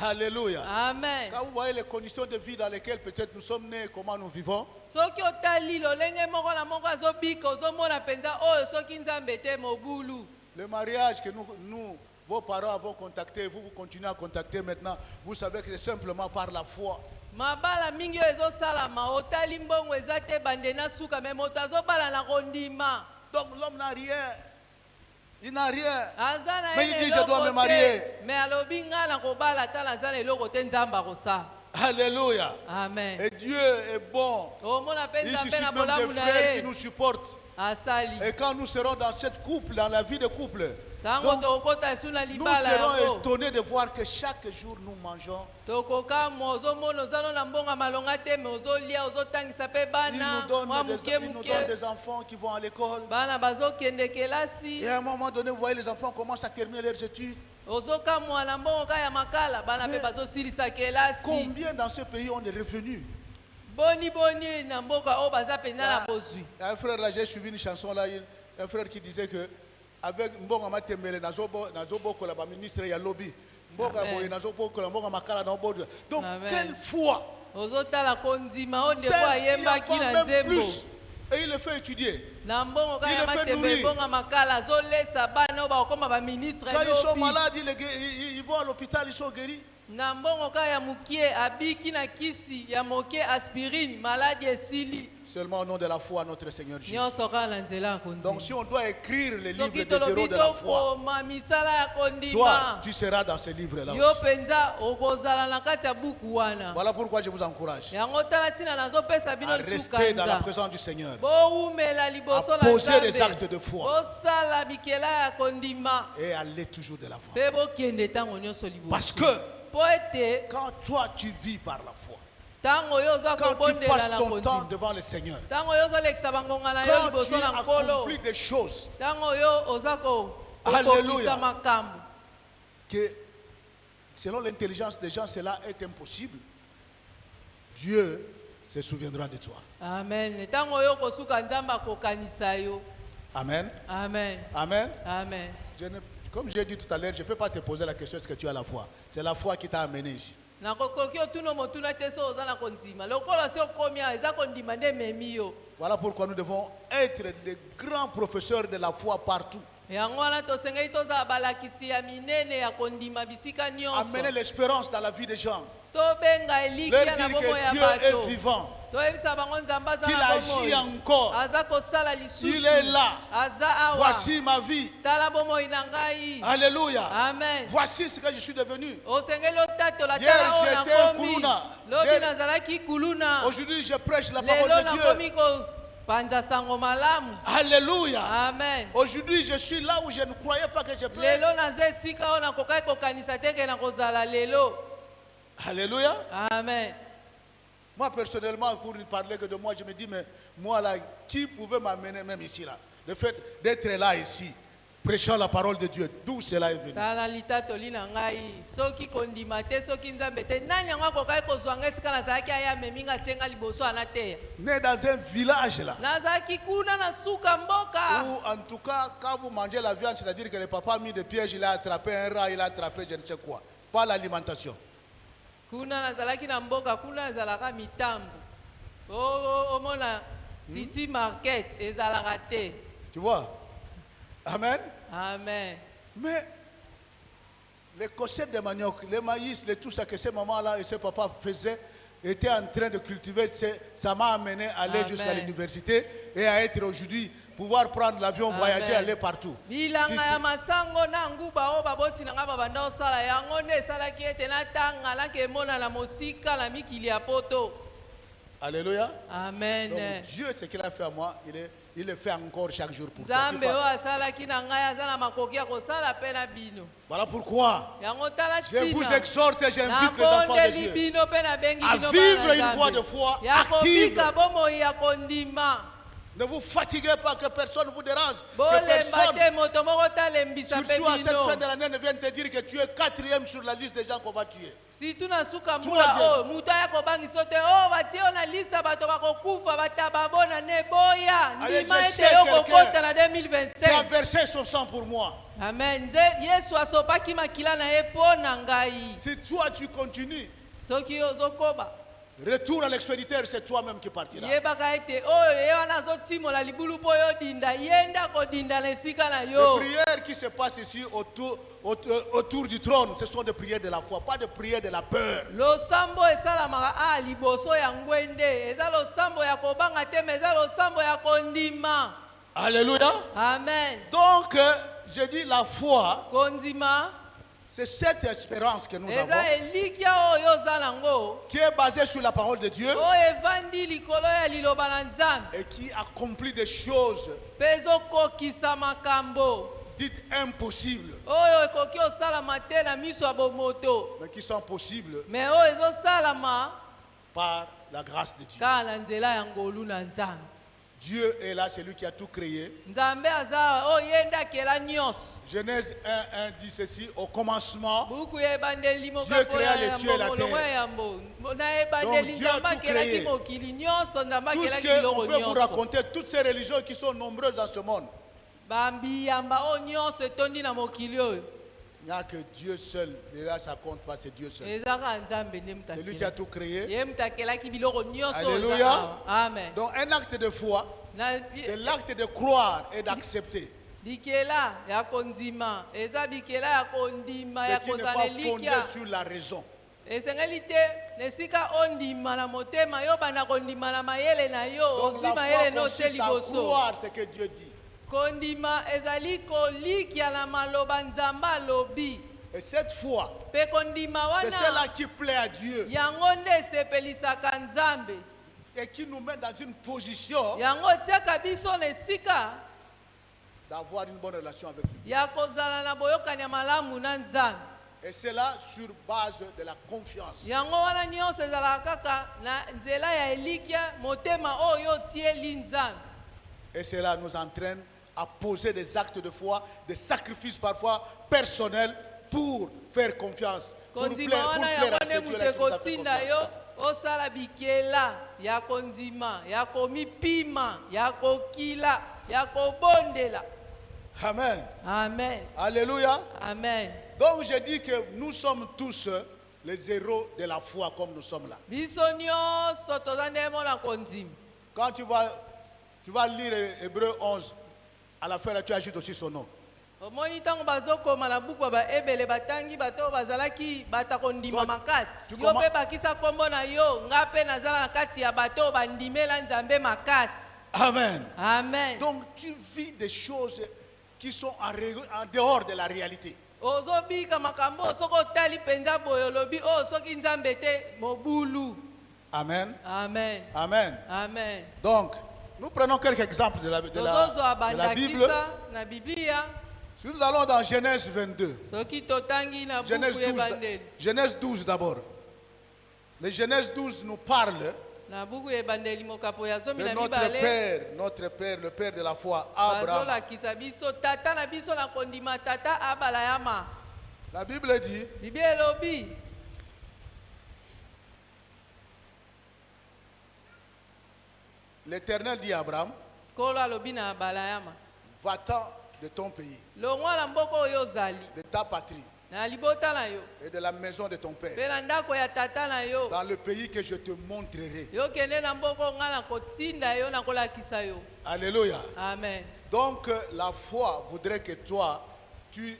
Speaker 2: Alléluia.
Speaker 3: Amen.
Speaker 2: Quand vous voyez les conditions de vie dans lesquelles peut-être nous sommes nés, comment nous vivons,
Speaker 3: Soki otali lolenge moko na moko azobika ozomona penza oyo soki nzambe te mobulu.
Speaker 2: le mariage que nous, vos parents avons contacté, vous continuez à contacter maintenant, vous savez que c'est simplement par la foi.
Speaker 3: Mabala mingi oyo ezosalama otali mbongo eza te bande na suka me moto azobala na kondima.
Speaker 2: Donc l'homme n'a rien. Il n'a rien.
Speaker 3: Aza na
Speaker 2: Mais
Speaker 3: ye
Speaker 2: il dit, je dois me marier.
Speaker 3: me alobi nga na kobala tala aza na eloko te nzambe akosala.
Speaker 2: Alléluia.
Speaker 3: Amen.
Speaker 2: Et Dieu est bon.
Speaker 3: Omona pe
Speaker 2: Il
Speaker 3: nzambe
Speaker 2: suscite
Speaker 3: na
Speaker 2: même
Speaker 3: bolamu
Speaker 2: des
Speaker 3: na
Speaker 2: frères qui
Speaker 3: ye
Speaker 2: nous supportent.
Speaker 3: asali.
Speaker 2: Et quand nous serons dans cette couple, dans la vie de couple,
Speaker 3: Tango
Speaker 2: donc,
Speaker 3: tokota esu na
Speaker 2: nous
Speaker 3: libala
Speaker 2: serons
Speaker 3: yango.
Speaker 2: étonnés de voir que chaque jour nous mangeons.
Speaker 3: Tokokamwa ozomona oza no na mbongo malonga te me ozolia ozotangisa mpe
Speaker 2: Il
Speaker 3: bana
Speaker 2: nous donne
Speaker 3: mwa
Speaker 2: des,
Speaker 3: moke
Speaker 2: il nous donne
Speaker 3: moke
Speaker 2: des enfants qui vont à l'école.
Speaker 3: bana bazokende kelasi.
Speaker 2: Et à un moment donné, vous voyez, les enfants commencent à terminer leurs études.
Speaker 3: Ozokamwa na mbongo ka ya makala bana mpe
Speaker 2: Mais
Speaker 3: bazosilisa kelasi.
Speaker 2: Combien dans ce pays ont des revenus?
Speaker 3: Boni boni na mboka oyo baza mpenza na bozwi.
Speaker 2: Il y a un frère là, j'ai suivi une chanson là, un frère qui disait que avec Mbonga Matembele, Nazobo Kolaba, ministre ya lobby, Mbonga
Speaker 3: Amen.
Speaker 2: Boye, Nazobo Kolaba, Mbonga Makala, Nazobo. Donc,
Speaker 3: Amen.
Speaker 2: quelle foi!
Speaker 3: Ozotala kondima o ndeko
Speaker 2: 5, 6
Speaker 3: ayembaki
Speaker 2: enfants,
Speaker 3: na
Speaker 2: même
Speaker 3: nzembo.
Speaker 2: plus. Et il le fait étudier.
Speaker 3: Na mbongo ka
Speaker 2: Il
Speaker 3: ya
Speaker 2: le fait
Speaker 3: matembele
Speaker 2: nourrir.
Speaker 3: bonga makala azolesa bana oyo bakokoma baministre
Speaker 2: Quand ils sont
Speaker 3: lobi.
Speaker 2: malades, ils vont à l'hôpital, ils sont guéris.
Speaker 3: Na mbongo ka ya mokie abiki na kisi ya moke aspirine maladi esili.
Speaker 2: Seulement au nom de la foi, notre Seigneur Jésus.
Speaker 3: Nyonso ka na nzela ya
Speaker 2: Donc,
Speaker 3: kondima.
Speaker 2: si on doit écrire les livres
Speaker 3: Soki
Speaker 2: des héros
Speaker 3: tolobi
Speaker 2: de la foi,
Speaker 3: tokoma misala ya
Speaker 2: toi,
Speaker 3: kondima.
Speaker 2: tu seras dans ces livres-là
Speaker 3: Yo
Speaker 2: aussi.
Speaker 3: penza okozala na kati ya buku wana.
Speaker 2: Voilà pourquoi je vous encourage
Speaker 3: Yango tala ntina nazopesa
Speaker 2: à
Speaker 3: bino
Speaker 2: rester dans la
Speaker 3: lisukanza.
Speaker 2: présence du Seigneur,
Speaker 3: Boumela liboso
Speaker 2: à
Speaker 3: na
Speaker 2: poser des
Speaker 3: Nzambe.
Speaker 2: actes de foi
Speaker 3: Bosala bikela ya kondima.
Speaker 2: et aller toujours de l'avant.
Speaker 3: Mpe bokende ntango nyonso liboso.
Speaker 2: Parce que
Speaker 3: Po ete
Speaker 2: quand toi tu vis par la foi,
Speaker 3: ntango yo oza
Speaker 2: quand tu
Speaker 3: kobondela
Speaker 2: passes
Speaker 3: na
Speaker 2: ton temps
Speaker 3: kondima.
Speaker 2: devant le Seigneur,
Speaker 3: Ntango yo ozolekisa bangonga na yo
Speaker 2: quand tu
Speaker 3: liboso na nkolo.
Speaker 2: accomplis des choses
Speaker 3: Ntango yo oza
Speaker 2: Alléluia.
Speaker 3: kokokisa makambo.
Speaker 2: que selon l'intelligence des gens cela est impossible, Dieu se souviendra de toi.
Speaker 3: Amen. Ntango yo kosuka Nzambe akokanisa yo.
Speaker 2: Amen.
Speaker 3: Amen.
Speaker 2: Amen.
Speaker 3: Amen.
Speaker 2: Comme j'ai dit tout à l'heure, je ne peux pas te poser la question est-ce que tu as la foi. C'est la foi qui t'a amené ici.
Speaker 3: Nakokoki otuna motuna te so oza na kondima. Lokola si okomi awa eza kondima nde ememi yo.
Speaker 2: Voilà pourquoi nous devons être les grands professeurs de la foi partout.
Speaker 3: Yango wana tosengeli tozala balakisi ya minene ya kondima bisika nyonso.
Speaker 2: Amener l'espérance dans la vie des gens.
Speaker 3: Tobenga
Speaker 2: Leur
Speaker 3: elikia na
Speaker 2: dire
Speaker 3: bomoi
Speaker 2: que
Speaker 3: ya
Speaker 2: Dieu
Speaker 3: bato.
Speaker 2: est vivant.
Speaker 3: Toyebisa bango Nzambe aza
Speaker 2: Qu'il
Speaker 3: na
Speaker 2: agit
Speaker 3: bomoi.
Speaker 2: encore.
Speaker 3: Aza kosala lisusu.
Speaker 2: Il est là.
Speaker 3: Aza awa.
Speaker 2: Voici ma vie.
Speaker 3: Tala bomoi na ngai.
Speaker 2: Alléluia.
Speaker 3: Amen.
Speaker 2: Voici ce que je suis devenu.
Speaker 3: Osengeli otatola
Speaker 2: Hier,
Speaker 3: tala oyo
Speaker 2: j'étais
Speaker 3: nakomi.
Speaker 2: kuluna.
Speaker 3: Lobi
Speaker 2: Hier-
Speaker 3: nazalaki kuluna.
Speaker 2: Aujourd'hui, je prêche la parole
Speaker 3: Lelo
Speaker 2: de Dieu.
Speaker 3: nakomi kopanza sango malamu.
Speaker 2: Alléluia.
Speaker 3: Amen.
Speaker 2: Aujourd'hui, je suis là où je ne croyais pas que je peux
Speaker 3: Lelo
Speaker 2: être.
Speaker 3: naza esika oyo nakokaki kokanisa te ke nakozala lelo.
Speaker 2: Alléluia.
Speaker 3: Amen.
Speaker 2: Moi, personnellement, pour ne parler que de moi, je me dis, mais moi, là, qui pouvait m'amener même ici, là? Le fait d'être là, ici, prêchant la parole de Dieu, d'où cela est venu?
Speaker 3: Tala litatoli na ngai soki kondima te soki Nzambe te nani yango akokaki kozwa ngai esika nazalaki aya amemi nga tie nga liboso ana te.
Speaker 2: Né dans un village, là.
Speaker 3: Nazalaki kuna na suka mboka.
Speaker 2: Ou en tout cas, quand vous mangez la viande, c'est-à-dire que le papa a mis des pièges, il a attrapé un rat, il a attrapé je ne sais quoi. Pas l'alimentation.
Speaker 3: Kuna nazalaki na mboka kuna ezalaka mitambo. Omona city market ezalaka te.
Speaker 2: Tu vois? Amen.
Speaker 3: Amen.
Speaker 2: Mais les cocettes de manioc, les maïs, tout ça que ces mamans-là et ces papas faisaient, étaient en train de cultiver, ça m'a amené à aller
Speaker 3: Amen.
Speaker 2: jusqu'à l'université et à être aujourd'hui, pouvoir prendre l'avion, voyager,
Speaker 3: Amen.
Speaker 2: aller partout.
Speaker 3: Bilanga
Speaker 2: Si, si.
Speaker 3: ya masango na nguba oyo baboti na nga babanda osala yango nde esalaki ete natanga lake emonana mosika na mikili ya poto.
Speaker 2: Alléluia.
Speaker 3: Amen.
Speaker 2: Donc, Dieu, ce qu'il a fait à moi, il le fait encore chaque jour pour toi.
Speaker 3: Nzambe oyo asalaki na ngai aza na makoki ya kosala mpe na bino.
Speaker 2: Voilà pourquoi
Speaker 3: Yango tala
Speaker 2: je vous
Speaker 3: ntina.
Speaker 2: exhorte et j'invite les enfants de
Speaker 3: Nabondeli
Speaker 2: Dieu
Speaker 3: bino mpe nabengi
Speaker 2: à
Speaker 3: bino
Speaker 2: vivre
Speaker 3: bana
Speaker 2: une voie
Speaker 3: Nzambe.
Speaker 2: de foi
Speaker 3: Ya
Speaker 2: active.
Speaker 3: kobika bomoi ya kondima.
Speaker 2: Ne vous fatiguez pas, que personne ne vous dérange. Que
Speaker 3: bolemba
Speaker 2: personne,
Speaker 3: te moto moko talembisa mpe
Speaker 2: surtout à cette fin de
Speaker 3: bino
Speaker 2: l'année, ne vienne te dire que tu es 4e sur la liste des gens qu'on va tuer.
Speaker 3: situ na suka mbula
Speaker 2: Troisième.
Speaker 3: oyo moto aya kobangisa te o batie yo na liste ya bato bakokufa bataba bona ne boya
Speaker 2: Allez,
Speaker 3: ndima
Speaker 2: je
Speaker 3: ete
Speaker 2: sais
Speaker 3: yo
Speaker 2: quelqu'un
Speaker 3: kokota na
Speaker 2: qui a
Speaker 3: 2025
Speaker 2: versé son sang pour moi.
Speaker 3: amen nze yesu asopaki makila na ye mpo na ngai
Speaker 2: Si toi tu continues,
Speaker 3: soki ozokoba
Speaker 2: retour à l'expéditeur, c'est toi-même qui partiras.
Speaker 3: yebaka ete oyo ye wana azotimola libulu mpo yodinda ye nde akodinda na esika na
Speaker 2: Les
Speaker 3: yo
Speaker 2: prières qui se passent ici autour du trône, ce sont des prières de la foi, pas des prières de la peur.
Speaker 3: losambo esalamaka a liboso ya ngwende eza losambo ya kobanga te me eza losambo ya kondima
Speaker 2: Alléluia.
Speaker 3: amen
Speaker 2: Donc, je dis la foi,
Speaker 3: kondima
Speaker 2: c'est cette espérance que nous avons,
Speaker 3: eza elikya oyo oza nango
Speaker 2: qui est basée sur la parole de Dieu
Speaker 3: oyo evandi likolo ya liloba na nzambe
Speaker 2: et qui accomplit des choses
Speaker 3: mpe ezokokisa makambo
Speaker 2: dites impossibles,
Speaker 3: oyo ekoki osalama te na miso ya bomoto
Speaker 2: mais qui sont possibles
Speaker 3: me oyo ezosalama
Speaker 2: par la grâce de Dieu.
Speaker 3: kaka na nzela ya ngolu na nzambe
Speaker 2: Dieu est là, c'est lui qui a tout créé.
Speaker 3: nzambe aza oyo ye nde akela nyonso
Speaker 2: Genèse 1:1 dit ceci, au commencement,
Speaker 3: buku ya ebandeli
Speaker 2: Dieu créa les cieux et la
Speaker 3: molongo ya
Speaker 2: terre.
Speaker 3: yambo na ebandeli
Speaker 2: Donc, Dieu a
Speaker 3: nzambe
Speaker 2: tout
Speaker 3: akelaki
Speaker 2: créé.
Speaker 3: mokili nyonso nzambe
Speaker 2: tout ce
Speaker 3: akelaki
Speaker 2: qu'on
Speaker 3: biloko
Speaker 2: peut vous
Speaker 3: nyonso
Speaker 2: raconter, toutes ces religions qui sont nombreuses dans ce monde,
Speaker 3: bambiyamba oyo nyonso etondi na mokili oyo
Speaker 2: il n'y a que Dieu seul. Et là, ça compte pas, c'est Dieu seul.
Speaker 3: eza kaka nzambe nde
Speaker 2: C'est lui qui a
Speaker 3: mutakela
Speaker 2: tout créé.
Speaker 3: ye mutu akelaki biloko nyonso oyo eza
Speaker 2: Alléluia.
Speaker 3: awa. amen
Speaker 2: Donc, un acte de foi,
Speaker 3: na
Speaker 2: c'est l'acte de croire et d'accepter.
Speaker 3: bikela ya kondima eza bikela ya kondima
Speaker 2: Ce
Speaker 3: ya
Speaker 2: qui n'est
Speaker 3: kozala
Speaker 2: pas fondé
Speaker 3: elikya
Speaker 2: sur la raison.
Speaker 3: esengeli te na esika ondima na motema yo banda kondima na mayele na yo
Speaker 2: Donc,
Speaker 3: ozwi
Speaker 2: la
Speaker 3: mayele
Speaker 2: foi
Speaker 3: na ote
Speaker 2: consiste à
Speaker 3: liboso
Speaker 2: croire ce que Dieu dit.
Speaker 3: kondima ezali kolikya na maloba nzambe alobi
Speaker 2: Et cette foi,
Speaker 3: mpe kondima
Speaker 2: c'est celle-là
Speaker 3: wana
Speaker 2: qui plaît à Dieu
Speaker 3: yango nde esepelisaka nzambe
Speaker 2: et qui nous met dans une position
Speaker 3: yango etiaka biso na esika
Speaker 2: d'avoir une bonne relation avec lui.
Speaker 3: ya kozala na boyokani ya malamu na nzambe
Speaker 2: Et c'est là sur base de la confiance.
Speaker 3: yango wana nyonso ezalaka kaka na nzela ya elikya motema oyo otieli nzambe
Speaker 2: Et cela nous entraîne à poser des actes de foi, des sacrifices parfois personnels pour faire confiance. Pour
Speaker 3: kondima wana
Speaker 2: plaire
Speaker 3: yango
Speaker 2: à
Speaker 3: nde
Speaker 2: ce
Speaker 3: moto
Speaker 2: Dieu-là qui nous a fait
Speaker 3: ekotinda yo
Speaker 2: confiance.
Speaker 3: osala bikela ya kondima ya komipima ya kokila ya kobondela
Speaker 2: Amen.
Speaker 3: amen
Speaker 2: Alléluia.
Speaker 3: amen
Speaker 2: Donc je dis que nous sommes tous les héros de la foi comme nous sommes là.
Speaker 3: biso nyonso toza nde mona kondima
Speaker 2: Quand tu vas lire Hébreu 11, à la fin là, tu ajoutes aussi son nom.
Speaker 3: omoni ntango bazokoma na buku ya baebele batangi bato oyo bazalaki bata kondima makasi
Speaker 2: tu
Speaker 3: yo
Speaker 2: commences-
Speaker 3: mpe bakisa nkombo na yo nga mpe nazala na kati ya bato oyo bandimela nzambe makasi
Speaker 2: Amen.
Speaker 3: amen
Speaker 2: Donc tu vis des choses qui sont en dehors de la réalité.
Speaker 3: ozobika makambo oyo soki otali mpenza boye olobi oyo soki nzambe te mobulu
Speaker 2: Amen.
Speaker 3: amen
Speaker 2: Amen.
Speaker 3: amen
Speaker 2: Donc, nous prenons quelques exemples de la
Speaker 3: tozozwa
Speaker 2: Bible.
Speaker 3: bandakisa na biblia
Speaker 2: Si nous allons dans Genèse 22,
Speaker 3: soki totangi na
Speaker 2: Genèse
Speaker 3: buku
Speaker 2: 12,
Speaker 3: ebandeli
Speaker 2: Genèse 12 d'abord. Le Genèse 12 nous parle
Speaker 3: na buku ebandeli mokapo ya zomi
Speaker 2: de
Speaker 3: na
Speaker 2: notre
Speaker 3: mibale
Speaker 2: Père, le Père de la foi, Abraham.
Speaker 3: bazolakisa biso tata na biso na kondima tata abalayama
Speaker 2: La Bible dit,
Speaker 3: biblia elobi
Speaker 2: l'Éternel dit à Abraham,
Speaker 3: kolo alobi na abalayama
Speaker 2: va-t'en de ton pays,
Speaker 3: longwa na mboka oyo ozali
Speaker 2: de ta patrie
Speaker 3: na libota na yo
Speaker 2: et de la maison de ton
Speaker 3: mpe
Speaker 2: Père,
Speaker 3: na ndako ya tata na yo
Speaker 2: dans le pays que je te montrerai.
Speaker 3: yokende na mboka oyo ngai nakotinda yo nakolakisa yo
Speaker 2: Alléluia.
Speaker 3: amen
Speaker 2: Donc la foi voudrait que toi, tu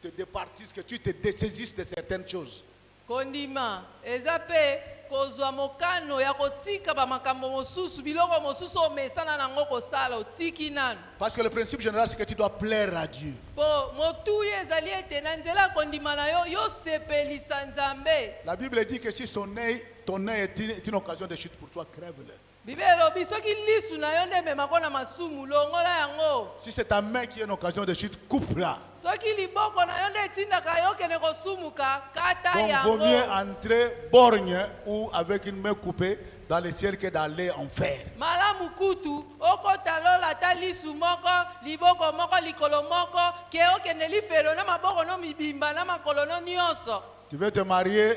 Speaker 2: te départisses, que tu te dessaisisses de certaines choses.
Speaker 3: kondima eza mpe kozwa mokano ya kotika bamakambo mosusu biloko mosusu omesana nango kosala otiki nanu
Speaker 2: Parce que le principe général, c'est que tu dois plaire à Dieu.
Speaker 3: mpo motuyi ezali ete na nzela ya kondima na yo yosepelisa nzambe
Speaker 2: La Bible dit que si ton œil est une occasion de chute pour toi, crève-le.
Speaker 3: biblia elobi soki lisu na yo nde ememako na masumu longola yango
Speaker 2: Si c'est ta main qui est une occasion de chute, coupe-la.
Speaker 3: soki liboko na yo nde etindaka yo kende kosumuka kata
Speaker 2: Donc, vaut mieux
Speaker 3: yango
Speaker 2: entrer borgne ou avec une main coupée dans le ciel que d'aller en enfer.
Speaker 3: malamu kutu okota lola ata lisu moko liboko moko likolo moko ke okende lifelo na maboko no mibimba na makolo no nyonso.
Speaker 2: Tu veux te marier,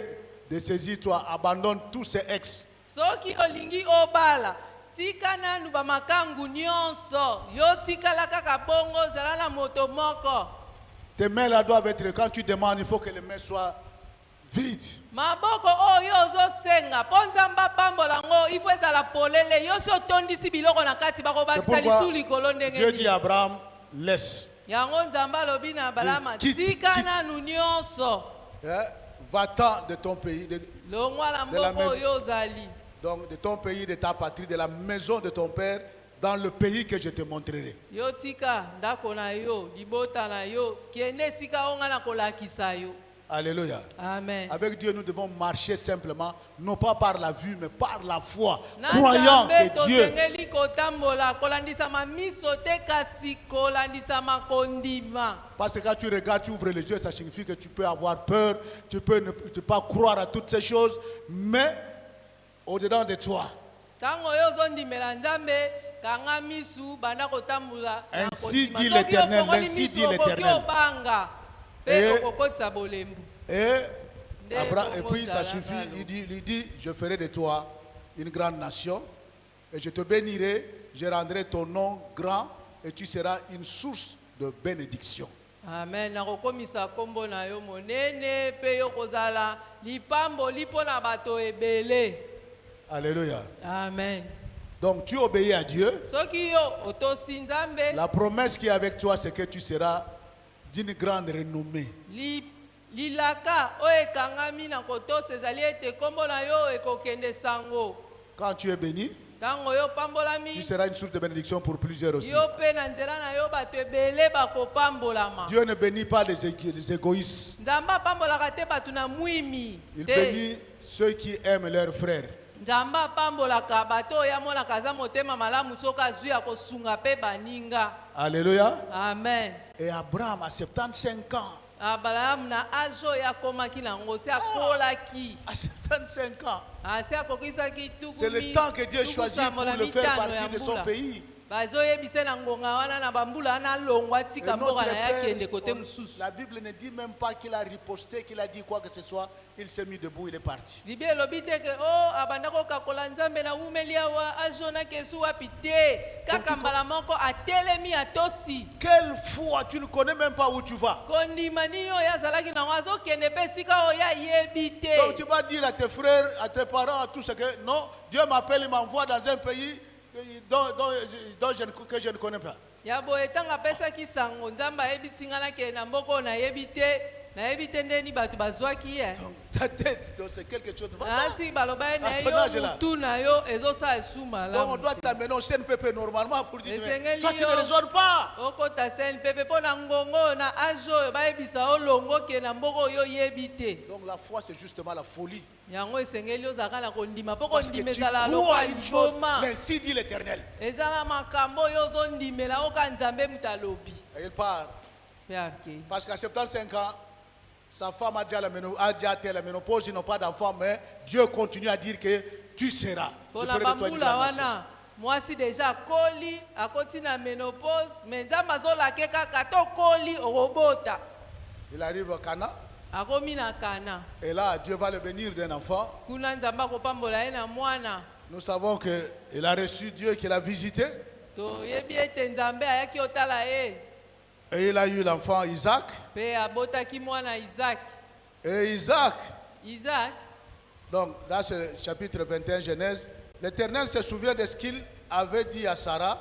Speaker 2: dessaisis-toi, abandonne tous ces ex.
Speaker 3: Soki olingi obala tika nanu bamakangu nyonso yo tikala kaka bongo zala na moto moko.
Speaker 2: Tes mains là doivent être, quand tu demandes, il faut que les mains soient vides.
Speaker 3: Maboko oyo ozosenga mpo nzambe pambola ngo ifo ezala polele yo si otondisi biloko na kati
Speaker 2: C'est
Speaker 3: bakobakisa
Speaker 2: pourquoi
Speaker 3: lisu likolo
Speaker 2: Dieu
Speaker 3: ndenge
Speaker 2: dit à Abraham, laisse.
Speaker 3: yango nzambe alobi na balama
Speaker 2: Quitte,
Speaker 3: tika
Speaker 2: quitte.
Speaker 3: nanu nyonso
Speaker 2: Va-t'en de ton pays,
Speaker 3: longwa na
Speaker 2: De la
Speaker 3: mboka
Speaker 2: maison.
Speaker 3: oyo ozali
Speaker 2: donc de ton pays, de ta patrie, de la maison de ton père, dans le pays que je te montrerai.
Speaker 3: yo tika ndako na yo libota na yo kende esika oyo ngai na kolakisa yo.
Speaker 2: Alléluia.
Speaker 3: Amen.
Speaker 2: Avec Dieu, nous devons marcher simplement, non pas par la vue, mais par la foi,
Speaker 3: Na
Speaker 2: croyant
Speaker 3: nzambe
Speaker 2: que Dieu,
Speaker 3: tosengeli kotambola kolandisama miso te kasi kolandisama kondima.
Speaker 2: parce que quand tu regardes, tu ouvres les yeux, ça signifie que tu peux avoir peur, tu peux ne pas croire à toutes ces choses, mais au-dedans de toi,
Speaker 3: Ntango oyo ozondimela nzambe kanga misu banda kotambola na
Speaker 2: Ainsi
Speaker 3: kondima.
Speaker 2: dit
Speaker 3: Soki
Speaker 2: l'Éternel,
Speaker 3: ofongoli
Speaker 2: ainsi
Speaker 3: miso,
Speaker 2: dit
Speaker 3: okoki
Speaker 2: l'Éternel.
Speaker 3: obanga
Speaker 2: Et-
Speaker 3: mpe okokotisa bolembu.
Speaker 2: et,
Speaker 3: Nde
Speaker 2: et
Speaker 3: bongo
Speaker 2: puis ça
Speaker 3: nzala
Speaker 2: suffit,
Speaker 3: ngalo.
Speaker 2: il dit, je ferai de toi une grande nation, et je te bénirai, je rendrai ton nom grand, et tu seras une source de bénédiction.
Speaker 3: Amen. Nakokomisa kombo na yo monene mpe yo kozala lipamboli mpo na bato ebele.
Speaker 2: Alléluia.
Speaker 3: Amen.
Speaker 2: Donc tu obéis à Dieu.
Speaker 3: Soki yo otosi nzambe
Speaker 2: La promesse qui est avec toi, c'est que tu seras d'une grande renommée.
Speaker 3: lilaka oyo ekangami na kotosa ezali ete kombo na yo ekokende sango.
Speaker 2: Quand tu es béni,
Speaker 3: Ntango yo
Speaker 2: tu
Speaker 3: pambolami
Speaker 2: seras une source de bénédiction pour plusieurs aussi.
Speaker 3: yo mpe na nzela na yo bato ebele bakopambolama.
Speaker 2: Dieu ne bénit pas les égoïstes.
Speaker 3: Nzambe apambolaka te bato na mwimi
Speaker 2: Il
Speaker 3: te.
Speaker 2: bénit ceux qui aiment leurs frères.
Speaker 3: Nzambe apambolaka bato oyo amonaka aza motema malamu soki azwi ya kosunga mpe baninga.
Speaker 2: Alléluia.
Speaker 3: Amen.
Speaker 2: Et Abraham, à 75 ans,
Speaker 3: Abraham na age oyo akomaki nango se akolaki
Speaker 2: à 75 ans,
Speaker 3: ase akokisaki
Speaker 2: c'est le temps que Dieu choisit pour le faire partie de son pays.
Speaker 3: bazoyebise na ngonga wana na bambula wana alongwa
Speaker 2: Et
Speaker 3: tika
Speaker 2: notre
Speaker 3: mboka na ye akende
Speaker 2: Père,
Speaker 3: kote mosusu.
Speaker 2: la Bible ne dit même pas qu'il a riposté, qu'il a dit quoi que ce soit. Il s'est mis debout, il est parti.
Speaker 3: Bible elobi te ke o abanda kokakola nzambe na umeli awa azonaki esu wapi te kaka mbala moko atelemi atosi.
Speaker 2: Quelle foi, tu ne connais même pas où tu vas.
Speaker 3: Kondima nini oyo azalaki nango azokende mpe esika oyo ayebi
Speaker 2: Donc
Speaker 3: te.
Speaker 2: tu vas dire à tes frères, à tes parents, à tout ce que non, Dieu m'appelle, il m'envoie dans un pays que je ne connais pas.
Speaker 3: Ya boye ntango apesaki sango nzambe ayebisi nga nakende na mboka oyo nayebi te ndeni bato bazwaki ye.
Speaker 2: Donc ta tête, c'est quelque chose de
Speaker 3: Asi baloba ye na
Speaker 2: À ton âge
Speaker 3: yo
Speaker 2: là.
Speaker 3: mutu na yo ezosala esu
Speaker 2: Donc on
Speaker 3: malamu
Speaker 2: doit
Speaker 3: te.
Speaker 2: t'amener au CNPP normalement pour dire, mais
Speaker 3: Esengeli
Speaker 2: toi tu
Speaker 3: yo.
Speaker 2: ne raisonnes pas.
Speaker 3: okota sene pepe mpo na ngongo oyo na age oyo bayebisa olongo okende na mboka oyo oyebi te.
Speaker 2: Donc la foi c'est justement la folie.
Speaker 3: Yango esengeli ozalaka na kondima mpo
Speaker 2: Parce que
Speaker 3: kondima
Speaker 2: tu
Speaker 3: ezala
Speaker 2: crois
Speaker 3: lokwa
Speaker 2: à une chose,
Speaker 3: liboma.
Speaker 2: ainsi dit l'Éternel.
Speaker 3: Eza na makambo oyo ozondimela oka nzambe mutu alobi
Speaker 2: Et il part.
Speaker 3: mpe akei.
Speaker 2: Parce qu'à 75 ans, sa femme a déjà atteint la ménopause, ils n'ont pas d'enfant, mais Dieu continue à dire que tu seras. Je
Speaker 3: mpo na
Speaker 2: ferai de toi une
Speaker 3: bambula
Speaker 2: grande nation.
Speaker 3: wana mwasi deja akoli akoti na ménopause me nzambe azolake kaka to okoli okobota.
Speaker 2: Il arrive à Cana,
Speaker 3: Akomi na kana
Speaker 2: et là, Dieu va le bénir d'un enfant.
Speaker 3: kuna nzambe akopambola ye na mwana.
Speaker 2: Nous savons qu'il a reçu Dieu, qu'il a visité,
Speaker 3: Toyebi ete nzambe ayaki otala ye
Speaker 2: et il a eu l'enfant Isaac.
Speaker 3: mpe abotaki mwana Isaac.
Speaker 2: Et Isaac,
Speaker 3: Isaac
Speaker 2: donc dans ce chapitre 21 Genèse, l'Éternel se souvient de ce qu'il avait dit à Sarah,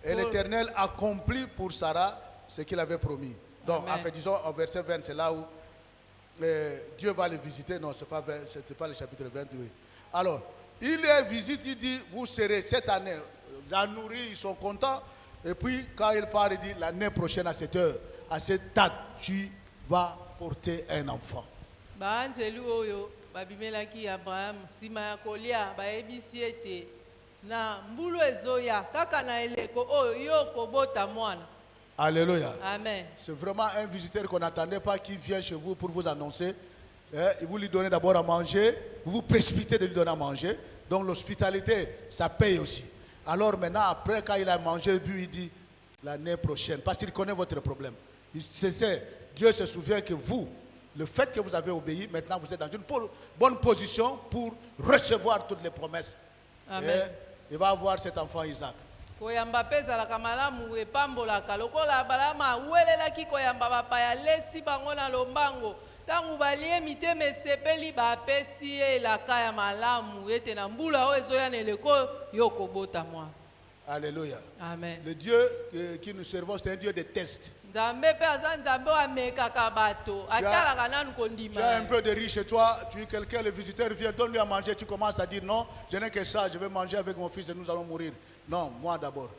Speaker 2: et
Speaker 3: Oh.
Speaker 2: l'Éternel accomplit pour Sarah ce qu'il avait promis. Donc,
Speaker 3: Amen.
Speaker 2: en fait, disons, au verset 20, c'est là où Dieu va le visiter. Non, ce n'est pas le chapitre 20, oui. Alors, il les visite, il dit, vous serez cette année, la nourris, ils sont contents. Et puis, quand il part, il dit, l'année prochaine, à cette heure, à cette date, tu vas porter un enfant.
Speaker 3: baanjelu oyo babimelaki Abraham nsima ya kolia bayebisi ete na mbulu ezoya kaka na eleko oyo yo kobota mwana.
Speaker 2: Alléluia.
Speaker 3: Amen.
Speaker 2: C'est vraiment un visiteur qu'on n'attendait pas qui vient chez vous pour vous annoncer. Et vous lui donnez d'abord à manger, vous vous précipitez de lui donner à manger. Donc l'hospitalité, ça paye aussi. Alors maintenant, après, quand il a mangé, bu, il dit l'année prochaine, parce qu'il connaît votre problème. Dieu se souvient que vous, le fait que vous avez obéi, maintenant vous êtes dans une bonne position pour recevoir toutes les promesses.
Speaker 3: Amen.
Speaker 2: Et il va avoir cet enfant Isaac.
Speaker 3: koyamba mpe ezalaka malamu epambolaka lokola balama awelelaki koyamba bapaya lesi bango na lombango ntango balie mitema esepeli bapesi ye elaka ya malamu ete na mbula oyo ezoya na eleko yo kobota mwa.
Speaker 2: Alléluia.
Speaker 3: Amen.
Speaker 2: Le Dieu qui nous servons, c'est un Dieu de test.
Speaker 3: nzambe mpe aza nzambe oyo amekaka bato atalaka nanu kondima.
Speaker 2: Tu as un peu de riz chez toi, tu es quelqu'un, le visiteur vient, donne-lui à manger, tu commences à dire non, je n'ai que ça, je vais manger avec mon fils et nous allons mourir. Non, moi d'abord.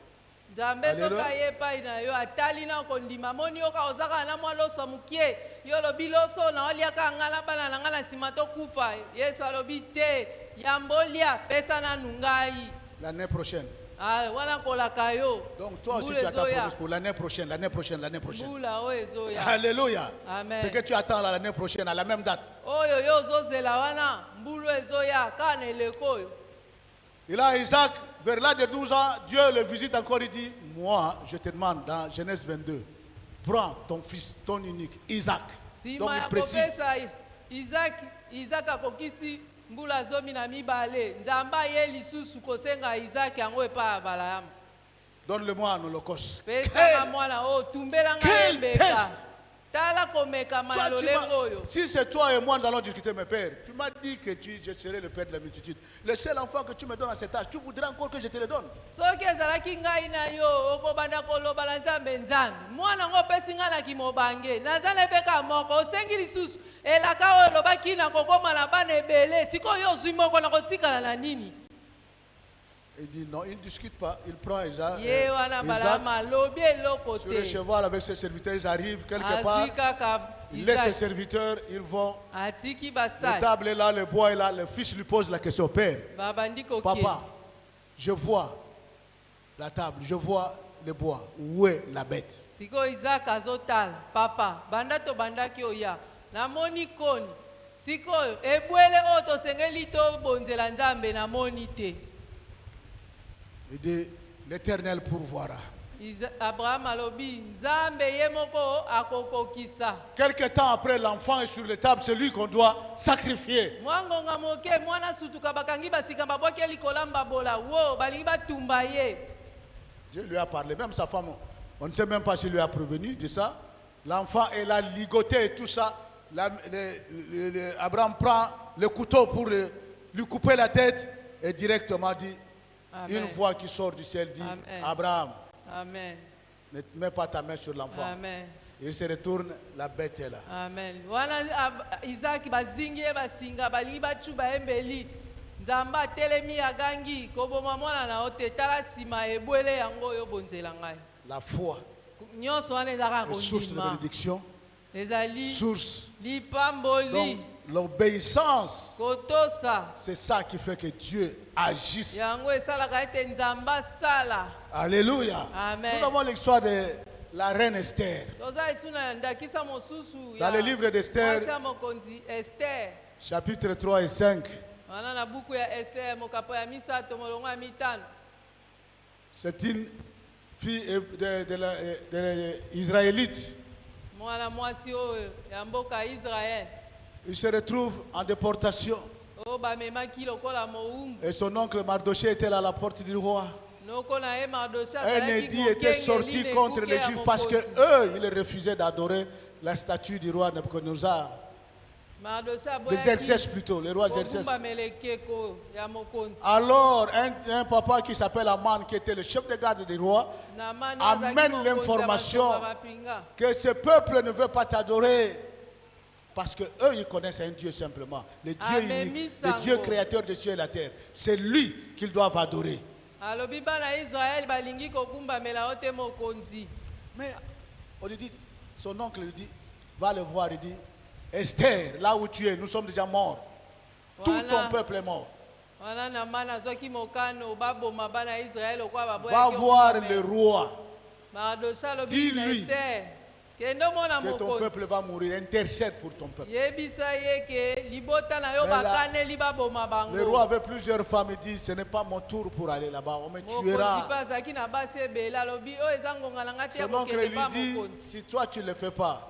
Speaker 3: nzambe soki aye epai na yo atali na kondima moni yoka ozaka na mwa loso mokie yo lobi loso na oliaka nga na bana na nga na nsima tokufa yesu alobi te yambolia pesa nanu ngai.
Speaker 2: L'année prochaine.
Speaker 3: Wana kolaka yo.
Speaker 2: Donc toi aussi tu as ta promesse pour l'année prochaine, l'année prochaine, l'année prochaine.
Speaker 3: mbula oyo ezoya.
Speaker 2: Alléluia.
Speaker 3: Amen.
Speaker 2: C'est que tu attends l'année prochaine, à la même date.
Speaker 3: oyo yo ozozela wana mbulu ezoya kaka na eleko oyo.
Speaker 2: Il a Isaac, vers l'âge de 12 ans, Dieu le visite encore, il dit, moi, je te demande dans Genèse 22, prends ton fils, ton unique, Isaac. Donc
Speaker 3: sima
Speaker 2: il
Speaker 3: ya
Speaker 2: précise.
Speaker 3: kopesa isaka akokisi mbula zomi na mibale nzambe aye lisusu kosenga isaki yango epai ya balayamu.
Speaker 2: Donne-le-moi en holocauste.
Speaker 3: pesaka mwana oyo tumbelanga
Speaker 2: Quel
Speaker 3: yembeka
Speaker 2: test!
Speaker 3: tala komekama na
Speaker 2: Toi,
Speaker 3: lolengo oyo.
Speaker 2: si c'est toi et moi, nous allons discuter, mes pères. Tu m'as dit que je serai le père de la multitude. Le seul enfant que tu me donnes à cet âge, tu voudrais encore que je te le donne.
Speaker 3: soki ezalaki ngai na yo okobanda koloba na nzambe nzambe mwana yango opesi ngai na kimobange naza na ebeka moko osengi lisusu elaka oyo olobaki na kokóma na bana ebele sikoyo yo ozwi moko na kotikala na nini.
Speaker 2: Il dit non, il ne discute pas. Il prend Isaac,
Speaker 3: ye wana
Speaker 2: Isaac
Speaker 3: balama alobi eloko
Speaker 2: sur le
Speaker 3: te
Speaker 2: cheval avec ses serviteurs. Ils arrivent quelque part.
Speaker 3: azwi kaka
Speaker 2: Il laisse ses
Speaker 3: Isaki
Speaker 2: serviteurs, ils vont.
Speaker 3: atiki
Speaker 2: La
Speaker 3: basali
Speaker 2: table est là, le bois est là. Le fils lui pose la question, Père,
Speaker 3: babandi
Speaker 2: papa,
Speaker 3: kokende.
Speaker 2: je vois la table, je vois le bois. Où est la bête?
Speaker 3: sikoyo isaka azotala papa banda tobandaki oya namoni koni sikoyo ebwele oyo tosengeli tobonzela nzambe namoni te.
Speaker 2: Il dit, l'Éternel pourvoira.
Speaker 3: Abraham alobi nzambe ye moko akokokisa.
Speaker 2: Quelque temps après, l'enfant est sur la table, c'est lui qu'on doit sacrifier.
Speaker 3: mwangonga moke mwana sutuka bakangi basika babwakeli kolamba bola wo balingi batumba ye.
Speaker 2: Dieu lui a parlé, même sa femme, on ne sait même pas s'il lui a prévenu de ça. L'enfant est là, ligoté et tout ça. Abraham prend le couteau pour lui couper la tête et directement dit,
Speaker 3: Amen.
Speaker 2: une voix qui sort du ciel dit,
Speaker 3: Amen.
Speaker 2: Abraham,
Speaker 3: Amen.
Speaker 2: ne mets pas ta main sur l'enfant.
Speaker 3: Amen.
Speaker 2: Il se retourne, la bête est là.
Speaker 3: Amen. Wana Isaki bazingi ye basinga balingi bachuba embeli nzambe atelemi agangi koboma mwana na yo te tala nsima ebwele yango oyo bonzela ngai.
Speaker 2: La foi
Speaker 3: nyonso wana ezalaka
Speaker 2: est source de
Speaker 3: kondima
Speaker 2: bénédiction,
Speaker 3: ezali
Speaker 2: source.
Speaker 3: lipamboli
Speaker 2: Donc, l'obéissance,
Speaker 3: kotosa
Speaker 2: c'est ça qui fait que Dieu agisse.
Speaker 3: yango esalaka ete nzambe asala.
Speaker 2: Alléluia.
Speaker 3: Amen.
Speaker 2: Nous avons l'histoire de la reine Esther.
Speaker 3: toza esu na ndakisa mosusu
Speaker 2: Dans le livre d'Esther,
Speaker 3: mwasi ya mokonzi Esther
Speaker 2: chapitre 3 et 5,
Speaker 3: wana na buku ya Esther mokapo ya misato molongo ya mitano.
Speaker 2: c'est une fille de l'Israélite.
Speaker 3: mwana mwasi oyo ya mboka Israel
Speaker 2: Il se retrouve en déportation.
Speaker 3: oyo bamemaki lokola mowumbu
Speaker 2: Et son oncle Mardoché était là à la porte du roi.
Speaker 3: noko na ye Mardoche
Speaker 2: Un édit était sorti contre les Juifs parce que eux, ils refusaient d'adorer la statue du roi Nebuchadnezzar. De Xerxès plutôt, le roi Xerxès.
Speaker 3: melekeko ya mokonzi
Speaker 2: Alors, un papa qui s'appelle Aman, qui était le chef de garde du roi,
Speaker 3: Namani
Speaker 2: amène
Speaker 3: azalaki mokonzi ya
Speaker 2: l'information
Speaker 3: bato bapinga.
Speaker 2: que ce peuple ne veut pas t'adorer. Parce que eux, ils connaissent un Dieu simplement. Le Dieu unique, le Dieu créateur des cieux et la terre. C'est lui qu'ils doivent adorer.
Speaker 3: alobi bana Israel balingi kogumbamela yo te mokonzi.
Speaker 2: Mais on lui dit, son oncle lui dit, va le voir, il dit, Esther, là où tu es, nous sommes déjà morts. Tout ton peuple est mort.
Speaker 3: wana na mana azwaki mokano baboma bana Israel okwa
Speaker 2: Va voir le roi.
Speaker 3: Mardoche alobi na
Speaker 2: Dis-lui.
Speaker 3: Esther kende omona
Speaker 2: que ton
Speaker 3: mokonzi
Speaker 2: peuple va mourir. Intercède pour ton peuple.
Speaker 3: yebisa ye ke libota na yo
Speaker 2: Mais là,
Speaker 3: bakaneli baboma
Speaker 2: Le roi
Speaker 3: bango
Speaker 2: avait plusieurs femmes. Il dit, ce n'est pas mon tour pour aller là-bas. On me
Speaker 3: mokonzi mpe
Speaker 2: tuera.
Speaker 3: azalaki na basi ebele alobi oyo eza ngonga na ngai te ya
Speaker 2: Son oncle
Speaker 3: kokende
Speaker 2: lui
Speaker 3: pa
Speaker 2: dit,
Speaker 3: mokonzi
Speaker 2: si toi tu ne le fais pas,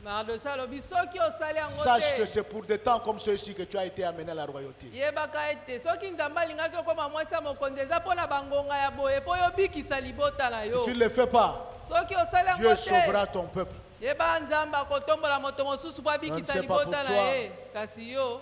Speaker 3: mardoche alobi soki osali yango
Speaker 2: sache que
Speaker 3: te
Speaker 2: c'est pour des temps comme ceux-ci que tu as été amené à la royauté.
Speaker 3: yebaka ete soki nzambe alingaki okoma mwasi ya mokonzi eza mpo na bangonga ya boye mpo yobikisa libota na
Speaker 2: Si
Speaker 3: yo
Speaker 2: tu ne le fais pas,
Speaker 3: soki osali
Speaker 2: Dieu
Speaker 3: yango
Speaker 2: sauvera
Speaker 3: te
Speaker 2: ton peuple.
Speaker 3: yeba nzambe akotombola moto mosusu mpo abikisa
Speaker 2: Je ne sais pas
Speaker 3: libota
Speaker 2: pour
Speaker 3: na
Speaker 2: toi.
Speaker 3: ye kasi yo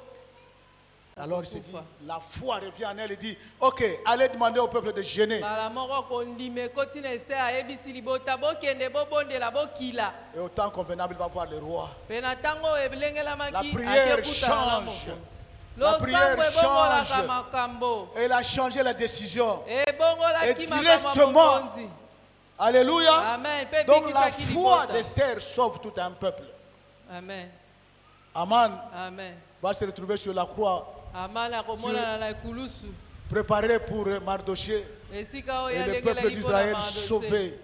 Speaker 2: Alors il se dit,
Speaker 3: akokufa.
Speaker 2: la foi revient en elle et dit, ok, allez demander au peuple de jeûner.
Speaker 3: mbala moko kondima ekoti na ester ayebisi libota bokende bobondela bokila
Speaker 2: Et au temps convenable, il va voir le roi.
Speaker 3: mpe na ntango
Speaker 2: La
Speaker 3: elengelamaki
Speaker 2: prière
Speaker 3: akekutana na
Speaker 2: change.
Speaker 3: mokonzi
Speaker 2: La prière
Speaker 3: losambo ebongolaka
Speaker 2: change.
Speaker 3: makambo
Speaker 2: Et il a changé la décision.
Speaker 3: ebongolaki
Speaker 2: Et
Speaker 3: makambo
Speaker 2: directement,
Speaker 3: ya mokonzi
Speaker 2: Alléluia.
Speaker 3: amen mpe
Speaker 2: Donc la
Speaker 3: bikisaki
Speaker 2: foi
Speaker 3: libota
Speaker 2: d'Esther sauve tout un peuple.
Speaker 3: amen
Speaker 2: Aman
Speaker 3: amen
Speaker 2: va se retrouver sur la croix,
Speaker 3: aman akomonana na ekulusu
Speaker 2: préparé pour Mardoché.
Speaker 3: esika oyo
Speaker 2: Et le
Speaker 3: alengela
Speaker 2: peuple d'Israël sauvé.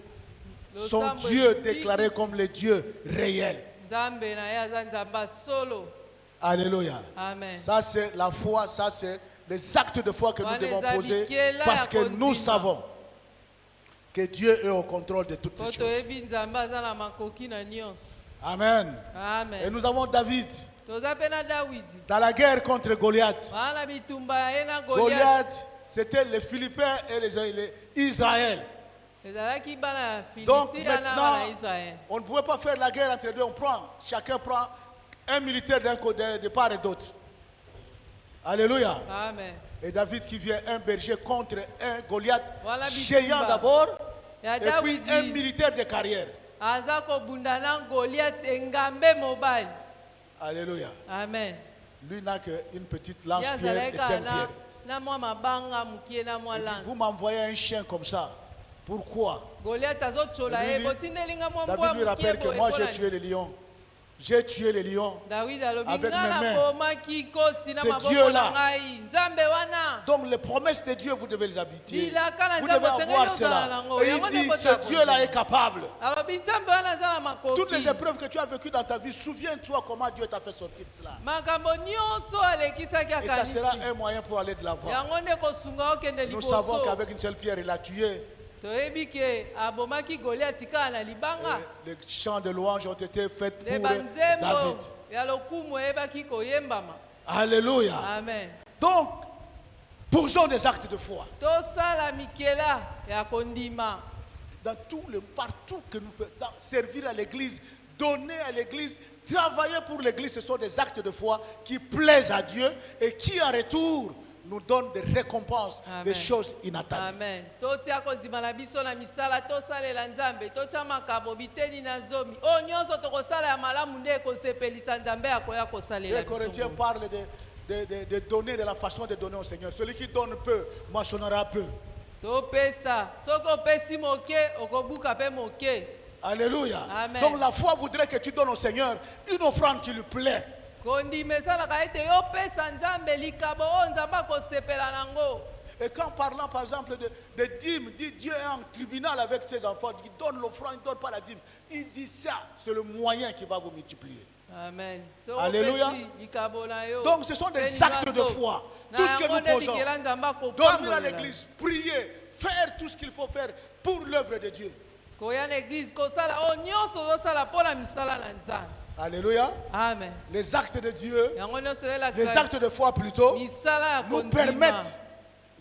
Speaker 2: Son Dieu déclaré comme le Dieu réel.
Speaker 3: nzambe na ye aza nzambe solo
Speaker 2: Alléluia.
Speaker 3: amen
Speaker 2: Ça c'est la foi, ça c'est les actes de foi que nous
Speaker 3: Wana
Speaker 2: devons
Speaker 3: eza
Speaker 2: poser
Speaker 3: bikela
Speaker 2: parce
Speaker 3: ya
Speaker 2: que nous
Speaker 3: kondima.
Speaker 2: savons que Dieu est au contrôle de toutes
Speaker 3: po
Speaker 2: ces choses.
Speaker 3: toyebi nzambe aza na makoki na nyonso
Speaker 2: Amen. Et
Speaker 3: amen
Speaker 2: nous avons David
Speaker 3: toza mpe na dawidi
Speaker 2: dans la guerre contre Goliath.
Speaker 3: wana na bitumba ya ye na goliath
Speaker 2: Goliath, c'était les Philippiens et les Israël.
Speaker 3: ezalaki bana ya
Speaker 2: Donc
Speaker 3: filistia na bana ya
Speaker 2: maintenant,
Speaker 3: israel
Speaker 2: on ne pouvait pas faire la guerre entre deux. Chacun prend un militaire d'un côté, de part et d'autre. Alléluia.
Speaker 3: amen
Speaker 2: Et David qui vient un berger contre un Goliath,
Speaker 3: Voilà
Speaker 2: géant
Speaker 3: bitumba.
Speaker 2: d'abord,
Speaker 3: ya
Speaker 2: et puis un
Speaker 3: dawidi
Speaker 2: militaire de carrière.
Speaker 3: aza kobunda na goliath engambe mobali
Speaker 2: Alléluia.
Speaker 3: amen
Speaker 2: Lui n'a qu'une petite
Speaker 3: ye
Speaker 2: lance-pierre et
Speaker 3: azalaki
Speaker 2: 5
Speaker 3: na,
Speaker 2: pierres.
Speaker 3: na mwa mabanga mokie na mwa
Speaker 2: Il dit,
Speaker 3: lance
Speaker 2: vous m'envoyez un chien comme ça. Pourquoi?
Speaker 3: goliath azotsola
Speaker 2: Et
Speaker 3: ye
Speaker 2: lui,
Speaker 3: botindelinga mwa mbwa
Speaker 2: David lui
Speaker 3: mokie
Speaker 2: rappelle que
Speaker 3: boye
Speaker 2: moi
Speaker 3: mpo
Speaker 2: j'ai
Speaker 3: na
Speaker 2: tué les lions. J'ai tué les lions.
Speaker 3: dawidi alobi
Speaker 2: avec
Speaker 3: nga
Speaker 2: mes
Speaker 3: na
Speaker 2: mains.
Speaker 3: bomaki kosi na
Speaker 2: C'est
Speaker 3: maboko
Speaker 2: Dieu-là.
Speaker 3: na ngai nzambe wana
Speaker 2: Donc les promesses de Dieu, vous devez les habiter.
Speaker 3: bilaka na
Speaker 2: Vous
Speaker 3: nzambe
Speaker 2: devez
Speaker 3: osengeli
Speaker 2: avoir
Speaker 3: ozala
Speaker 2: cela.
Speaker 3: nango
Speaker 2: Et
Speaker 3: yango
Speaker 2: il dit,
Speaker 3: nde
Speaker 2: ce Dieu-là est capable.
Speaker 3: alobi nzambe wana aza na
Speaker 2: Toutes les
Speaker 3: makoki
Speaker 2: épreuves que tu as vécues dans ta vie, souviens-toi comment Dieu t'a fait sortir de cela.
Speaker 3: makambo nyonso alekisaki
Speaker 2: Et ça sera
Speaker 3: akanisi
Speaker 2: un moyen pour aller de l'avant.
Speaker 3: yango nde kosunga okende
Speaker 2: Nous savons
Speaker 3: liboso
Speaker 2: qu'avec une seule pierre, il a tué.
Speaker 3: toyebi ke abomaki goliath kaka na libanga
Speaker 2: Et les chants de louange ont été faits
Speaker 3: nde
Speaker 2: pour
Speaker 3: banzembo
Speaker 2: David.
Speaker 3: ya lokumu eyebaki koyembama
Speaker 2: Alléluia.
Speaker 3: amen
Speaker 2: Donc, posons des actes de foi.
Speaker 3: tosala mikela ya kondima
Speaker 2: Partout que nous faisons, servir à l'église, donner à l'église, travailler pour l'église, ce sont des actes de foi qui plaisent à Dieu et qui en retour nous donnent des récompenses,
Speaker 3: Amen.
Speaker 2: des choses inattendues.
Speaker 3: amen totia kondima na biso na misala tosalela nzambe totya makabo biteni na zomi oyo nyonso tokosala ya malamu nde ekosepelisa nzambe akoya kosalela
Speaker 2: Les Corinthiens
Speaker 3: biso
Speaker 2: parlent de donner, de la façon de donner au Seigneur. Celui qui donne peu, moissonnera peu.
Speaker 3: topesa soki opesi moke okobuka mpe moke
Speaker 2: Alléluia.
Speaker 3: Amen.
Speaker 2: Donc la foi voudrait que tu donnes au Seigneur une offrande qui lui plaît.
Speaker 3: kondima esalaka ete yopesa nzambe likabo oyo nzambe akosepela nango
Speaker 2: Et quand parlant par exemple de dîmes, dit Dieu est en tribunal avec ses enfants, il donne l'offrande, il ne donne pas la dîme. Il dit ça, c'est le moyen qui va vous multiplier.
Speaker 3: amen So
Speaker 2: Alléluia.
Speaker 3: opesi likabo na yo
Speaker 2: Donc ce sont des
Speaker 3: mpe
Speaker 2: actes de
Speaker 3: nyonso.
Speaker 2: foi.
Speaker 3: Na
Speaker 2: Tout ce que
Speaker 3: yango
Speaker 2: nous
Speaker 3: nde
Speaker 2: posons.
Speaker 3: bikela nzambe
Speaker 2: Dormir à
Speaker 3: akopambolela
Speaker 2: l'église, prier, faire tout ce qu'il faut faire pour l'œuvre de Dieu.
Speaker 3: koya na eglize kosala oyo nyonso ozosala mpo na misala na nzambe
Speaker 2: Alléluia.
Speaker 3: amen
Speaker 2: Les actes de Dieu,
Speaker 3: yango nyonso
Speaker 2: les
Speaker 3: elakisa
Speaker 2: actes de foi plutôt,
Speaker 3: misala ya
Speaker 2: nous
Speaker 3: kondima
Speaker 2: permettent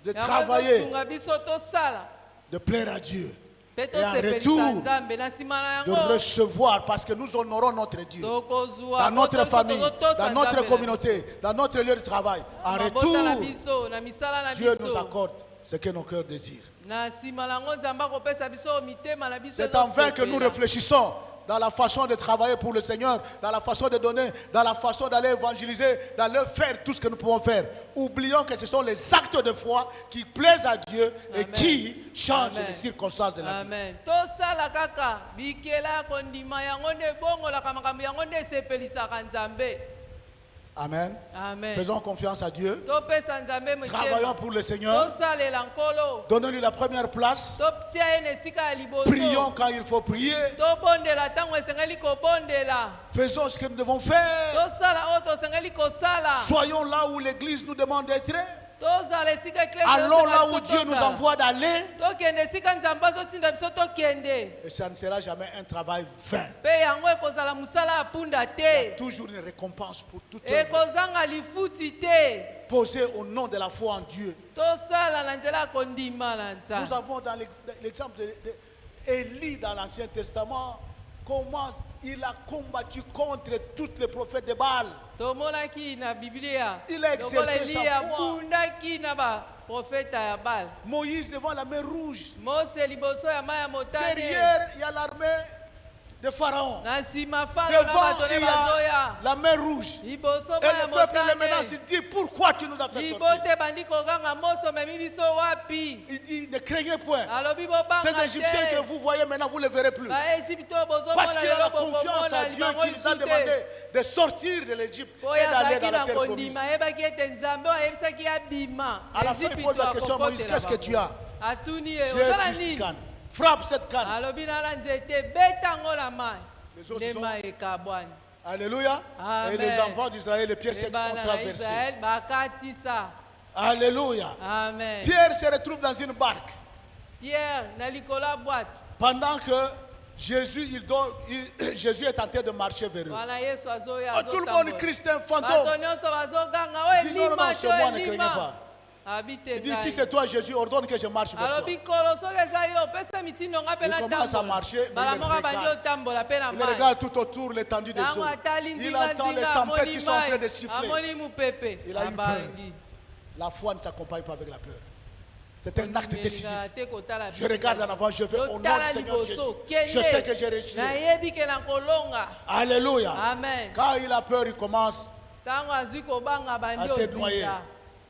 Speaker 2: de
Speaker 3: yango
Speaker 2: travailler,
Speaker 3: ezosunga biso tosala
Speaker 2: de plaire à Dieu,
Speaker 3: mpe
Speaker 2: et en
Speaker 3: tosepelisa
Speaker 2: retour,
Speaker 3: nzambe na nsima na
Speaker 2: de
Speaker 3: yango
Speaker 2: recevoir, parce que nous honorons notre Dieu.
Speaker 3: tokozwa
Speaker 2: Dans notre
Speaker 3: mpo
Speaker 2: famille,
Speaker 3: tozotosa
Speaker 2: dans notre
Speaker 3: Nzambe na
Speaker 2: communauté, dans notre lieu de travail. En
Speaker 3: mabota na
Speaker 2: retour,
Speaker 3: biso na misala na
Speaker 2: Dieu nous
Speaker 3: biso
Speaker 2: accorde ce que nos cœurs désirent.
Speaker 3: na nsima na yango nzambe akopesa biso mitema na biso
Speaker 2: C'est en vain que nous
Speaker 3: ezosepela.
Speaker 2: réfléchissons dans la façon de travailler pour le Seigneur, dans la façon de donner, dans la façon d'aller évangéliser, d'aller faire tout ce que nous pouvons faire. Oublions que ce sont les actes de foi qui plaisent à Dieu et
Speaker 3: Amen.
Speaker 2: qui changent
Speaker 3: Amen.
Speaker 2: les circonstances de la vie.
Speaker 3: amen tosala kaka bikela ya kondima yango nde ebongolaka makambo yango nde esepelisaka nzambe
Speaker 2: Amen.
Speaker 3: Amen.
Speaker 2: Faisons confiance à Dieu.
Speaker 3: Topesa Nzambe
Speaker 2: Travaillons
Speaker 3: motema.
Speaker 2: pour le Seigneur.
Speaker 3: Tosalela nkolo.
Speaker 2: Donnons-lui la première place.
Speaker 3: Totia ye na esika ya liboso.
Speaker 2: Prions quand il faut prier.
Speaker 3: Tobondela ntango esengeli kobondela.
Speaker 2: Faisons ce que nous devons faire.
Speaker 3: Tosala oyo tosengeli kosala.
Speaker 2: Soyons là où l'Église nous demande d'être.
Speaker 3: Tozala esika eklesi
Speaker 2: Allons là
Speaker 3: esenga
Speaker 2: où
Speaker 3: biso
Speaker 2: Dieu nous
Speaker 3: tozala.
Speaker 2: envoie d'aller.
Speaker 3: Tokende esika Nzambe azotinda biso tokende.
Speaker 2: Et ça ne sera jamais un travail vain.
Speaker 3: Mpe yango ekozala mosala ya punda
Speaker 2: Il y a
Speaker 3: te.
Speaker 2: toujours une récompense pour toute œuvre
Speaker 3: Ekozanga lifuti te.
Speaker 2: posée au nom de la foi en Dieu.
Speaker 3: Tosala na nzela ya kondima na
Speaker 2: Nous
Speaker 3: Nzambe.
Speaker 2: avons dans l'exemple d'Élie dans l'Ancien Testament, comment il a combattu contre tous les prophètes de Baal.
Speaker 3: Tomonaki na Biblia.
Speaker 2: Il a exercé
Speaker 3: lokola
Speaker 2: sa
Speaker 3: Eliya
Speaker 2: foi.
Speaker 3: abundaki na baprofeta ya Bala.
Speaker 2: Moïse devant la mer Rouge.
Speaker 3: Mose liboso ya mai ya motane.
Speaker 2: Derrière, il y a l'armée de Pharaon.
Speaker 3: Na nsima Faro na
Speaker 2: Devant,
Speaker 3: bato
Speaker 2: il
Speaker 3: ne
Speaker 2: y a
Speaker 3: bazoya.
Speaker 2: la mer Rouge.
Speaker 3: Liboso
Speaker 2: Et
Speaker 3: mai ya
Speaker 2: le peuple le menace,
Speaker 3: motane.
Speaker 2: il dit, pourquoi tu nous as fait sortir?
Speaker 3: Libote bandi koganga Mose omemi biso wapi.
Speaker 2: Il dit, ne craignez point.
Speaker 3: Alobi bobanga
Speaker 2: Ces Égyptiens que
Speaker 3: te.
Speaker 2: vous voyez maintenant, vous ne les verrez plus.
Speaker 3: Baegypte oyo
Speaker 2: Parce
Speaker 3: bozomona
Speaker 2: qu'il a la
Speaker 3: lelo
Speaker 2: confiance
Speaker 3: bokomona
Speaker 2: à Dieu
Speaker 3: libango
Speaker 2: qui nous a
Speaker 3: lisu te.
Speaker 2: demandé de sortir de l'Égypte
Speaker 3: Po
Speaker 2: et
Speaker 3: oyo
Speaker 2: d'aller
Speaker 3: azalaki
Speaker 2: dans la
Speaker 3: na
Speaker 2: terre promise.
Speaker 3: kondima ayebaki ete Nzambe oyo ayebisaki abima.
Speaker 2: À la fin, il pose la question, Moïse, qu'est-ce que tu as?
Speaker 3: Atuni ye
Speaker 2: J'ai
Speaker 3: ozala
Speaker 2: juste
Speaker 3: nini?
Speaker 2: canne. Frappe cette canne.
Speaker 3: Alobi nala nzete beta ngo na mai.
Speaker 2: Les autres
Speaker 3: Nde
Speaker 2: sont-
Speaker 3: mai ekabwani.
Speaker 2: Alléluia.
Speaker 3: Amen.
Speaker 2: Et les enfants d'Israël, les pieds secs ont
Speaker 3: Ebana na
Speaker 2: traversé.
Speaker 3: Israël bakatisa.
Speaker 2: Alléluia.
Speaker 3: Amen.
Speaker 2: Pierre se retrouve dans une barque.
Speaker 3: Pierre na likolo ya bwato.
Speaker 2: Pendant que Jésus, Jésus est en train de marcher vers eux.
Speaker 3: Wana Yesu azoya
Speaker 2: Oh, tout le monde
Speaker 3: azotambola.
Speaker 2: crie, c'est un
Speaker 3: Bato
Speaker 2: fantôme.
Speaker 3: nyonso bazoganga oyo
Speaker 2: Il dit, non, non,
Speaker 3: elima
Speaker 2: c'est
Speaker 3: te
Speaker 2: moi,
Speaker 3: oyo
Speaker 2: ne craignez
Speaker 3: elima.
Speaker 2: pas.
Speaker 3: Abi te
Speaker 2: Il dit, si
Speaker 3: ngai.
Speaker 2: c'est toi, Jésus, ordonne que je marche vers toi.
Speaker 3: alobi kolo soki eza yo opesa mitindo nga mpe
Speaker 2: Il commence à
Speaker 3: natambola
Speaker 2: marcher, mais
Speaker 3: mbala
Speaker 2: il
Speaker 3: moko abandi
Speaker 2: regarde.
Speaker 3: otambola mpe na
Speaker 2: Il
Speaker 3: mai
Speaker 2: regarde tout autour l'étendue des
Speaker 3: ntango
Speaker 2: eaux.
Speaker 3: atali
Speaker 2: Il entend les
Speaker 3: ndinga-ndinga
Speaker 2: tempêtes qui
Speaker 3: amoni
Speaker 2: sont en train de
Speaker 3: mai
Speaker 2: siffler.
Speaker 3: amoni mopepe
Speaker 2: Il a eu
Speaker 3: abangi
Speaker 2: La foi ne s'accompagne pas avec la peur. C'est un acte décisif.
Speaker 3: Kolinga te kotala
Speaker 2: Je regarde en avant, je vais au nom du
Speaker 3: Yotala
Speaker 2: Seigneur Jésus.
Speaker 3: liboso,
Speaker 2: Je sais que
Speaker 3: kende
Speaker 2: j'ai réussi.
Speaker 3: nayebi ke na kolonga
Speaker 2: Alléluia.
Speaker 3: amen
Speaker 2: Quand il a peur, il commence
Speaker 3: ntango azwi kobanga
Speaker 2: à
Speaker 3: bandi
Speaker 2: se noyer.
Speaker 3: ozinga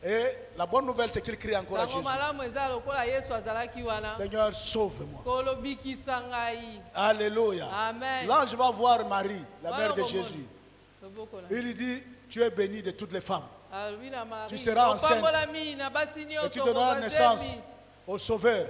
Speaker 2: Et la bonne nouvelle, c'est qu'il crie encore à
Speaker 3: ntango
Speaker 2: Jésus.
Speaker 3: malamu eza lokola yesu azalaki wana
Speaker 2: Seigneur, sauve-moi.
Speaker 3: kolo bikisa ngai
Speaker 2: Alléluia.
Speaker 3: amen
Speaker 2: Là, je vais voir Marie, la
Speaker 3: Wana
Speaker 2: mère de
Speaker 3: komona.
Speaker 2: Jésus.
Speaker 3: Loboko na-
Speaker 2: Il lui dit, tu es bénie de toutes les femmes.
Speaker 3: alobi na Marie,
Speaker 2: Tu seras enceinte.
Speaker 3: opambolami na basi
Speaker 2: Et tu
Speaker 3: nyonso
Speaker 2: donneras naissance
Speaker 3: kozemi
Speaker 2: au Sauveur.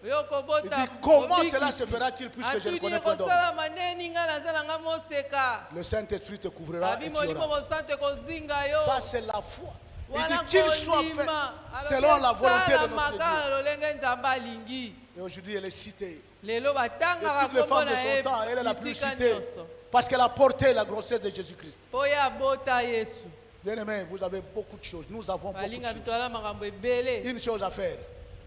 Speaker 3: yo
Speaker 2: Il
Speaker 3: kobota
Speaker 2: dit, comment
Speaker 3: mobikisi.
Speaker 2: cela se fera-t-il puisque je ne
Speaker 3: Atuni
Speaker 2: connais pas d'homme?
Speaker 3: ekosalama neni ngai naza na ngai moseka
Speaker 2: Le Saint-Esprit te couvrira
Speaker 3: abi
Speaker 2: et tu
Speaker 3: molimo
Speaker 2: auras.
Speaker 3: mosantu ekozinga yo
Speaker 2: Ça, c'est la foi. Il
Speaker 3: wana
Speaker 2: dit qu'il soit fait
Speaker 3: kondima
Speaker 2: selon la volonté de notre
Speaker 3: esalamaka
Speaker 2: Dieu.
Speaker 3: na lolenge nzambe alingi
Speaker 2: Et aujourd'hui, elle est citée.
Speaker 3: lelo
Speaker 2: De
Speaker 3: batangaka
Speaker 2: toutes les
Speaker 3: kombo
Speaker 2: femmes de
Speaker 3: na
Speaker 2: son temps, elle est la plus
Speaker 3: esika
Speaker 2: citée.
Speaker 3: nyonso
Speaker 2: Parce qu'elle a porté la grossesse de Jésus-Christ.
Speaker 3: mpo ye abota yesu
Speaker 2: Bien-aimés, vous avez beaucoup de choses. Nous avons beaucoup de
Speaker 3: balinga
Speaker 2: choses.
Speaker 3: bitwala makambo ebele
Speaker 2: Une chose à faire.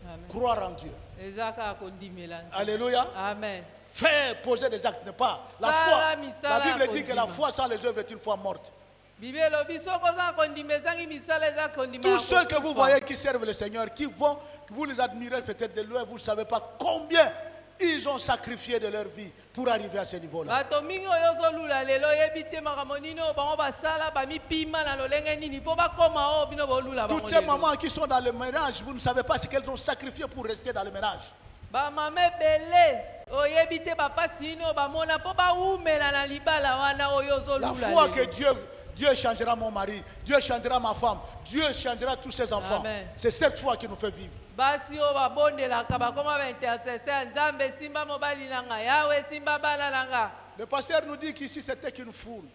Speaker 3: Amen.
Speaker 2: Croire en Dieu.
Speaker 3: eza kaka kondimela nzambe.
Speaker 2: Alléluia.
Speaker 3: amen
Speaker 2: Faire, poser des actes, n'est pas. La
Speaker 3: Sala
Speaker 2: foi. La
Speaker 3: misala
Speaker 2: Bible dit que la
Speaker 3: kondima.
Speaker 2: foi sans les œuvres est une foi morte.
Speaker 3: bible elobi soki oza kondima ezangi misala eza kondima ya
Speaker 2: Tous ceux que vous
Speaker 3: kokufa.
Speaker 2: voyez qui servent le Seigneur, qui vont, que vous les admirez peut-être de loin, vous ne savez pas combien ils ont sacrifié de leur vie pour arriver à ce niveau-là.
Speaker 3: bato mingi oyo ozolula lelo oyebi te makambo nini oyo bango basala bamipima na lolenge nini mpo bakóma oyo bino bolula bango
Speaker 2: Toutes ces
Speaker 3: lelo
Speaker 2: mamans qui sont dans le ménage, vous ne savez pas ce qu'elles ont sacrifié pour rester dans le ménage.
Speaker 3: bamama ebele oyebi te bapasi nini oyo bamona mpo baumela na libala wana oyo
Speaker 2: La
Speaker 3: ozolula
Speaker 2: foi que
Speaker 3: lelo.
Speaker 2: Dieu changera mon mari, Dieu changera ma femme, Dieu changera tous ses enfants.
Speaker 3: Amen.
Speaker 2: C'est cette foi qui nous fait vivre.
Speaker 3: basi oyo babondelaka bakóma baintercesseur ya nzambe esimba mobali na nga yawe esimba bana na nga
Speaker 2: Le pasteur nous dit qu'ici c'était qu'une foule.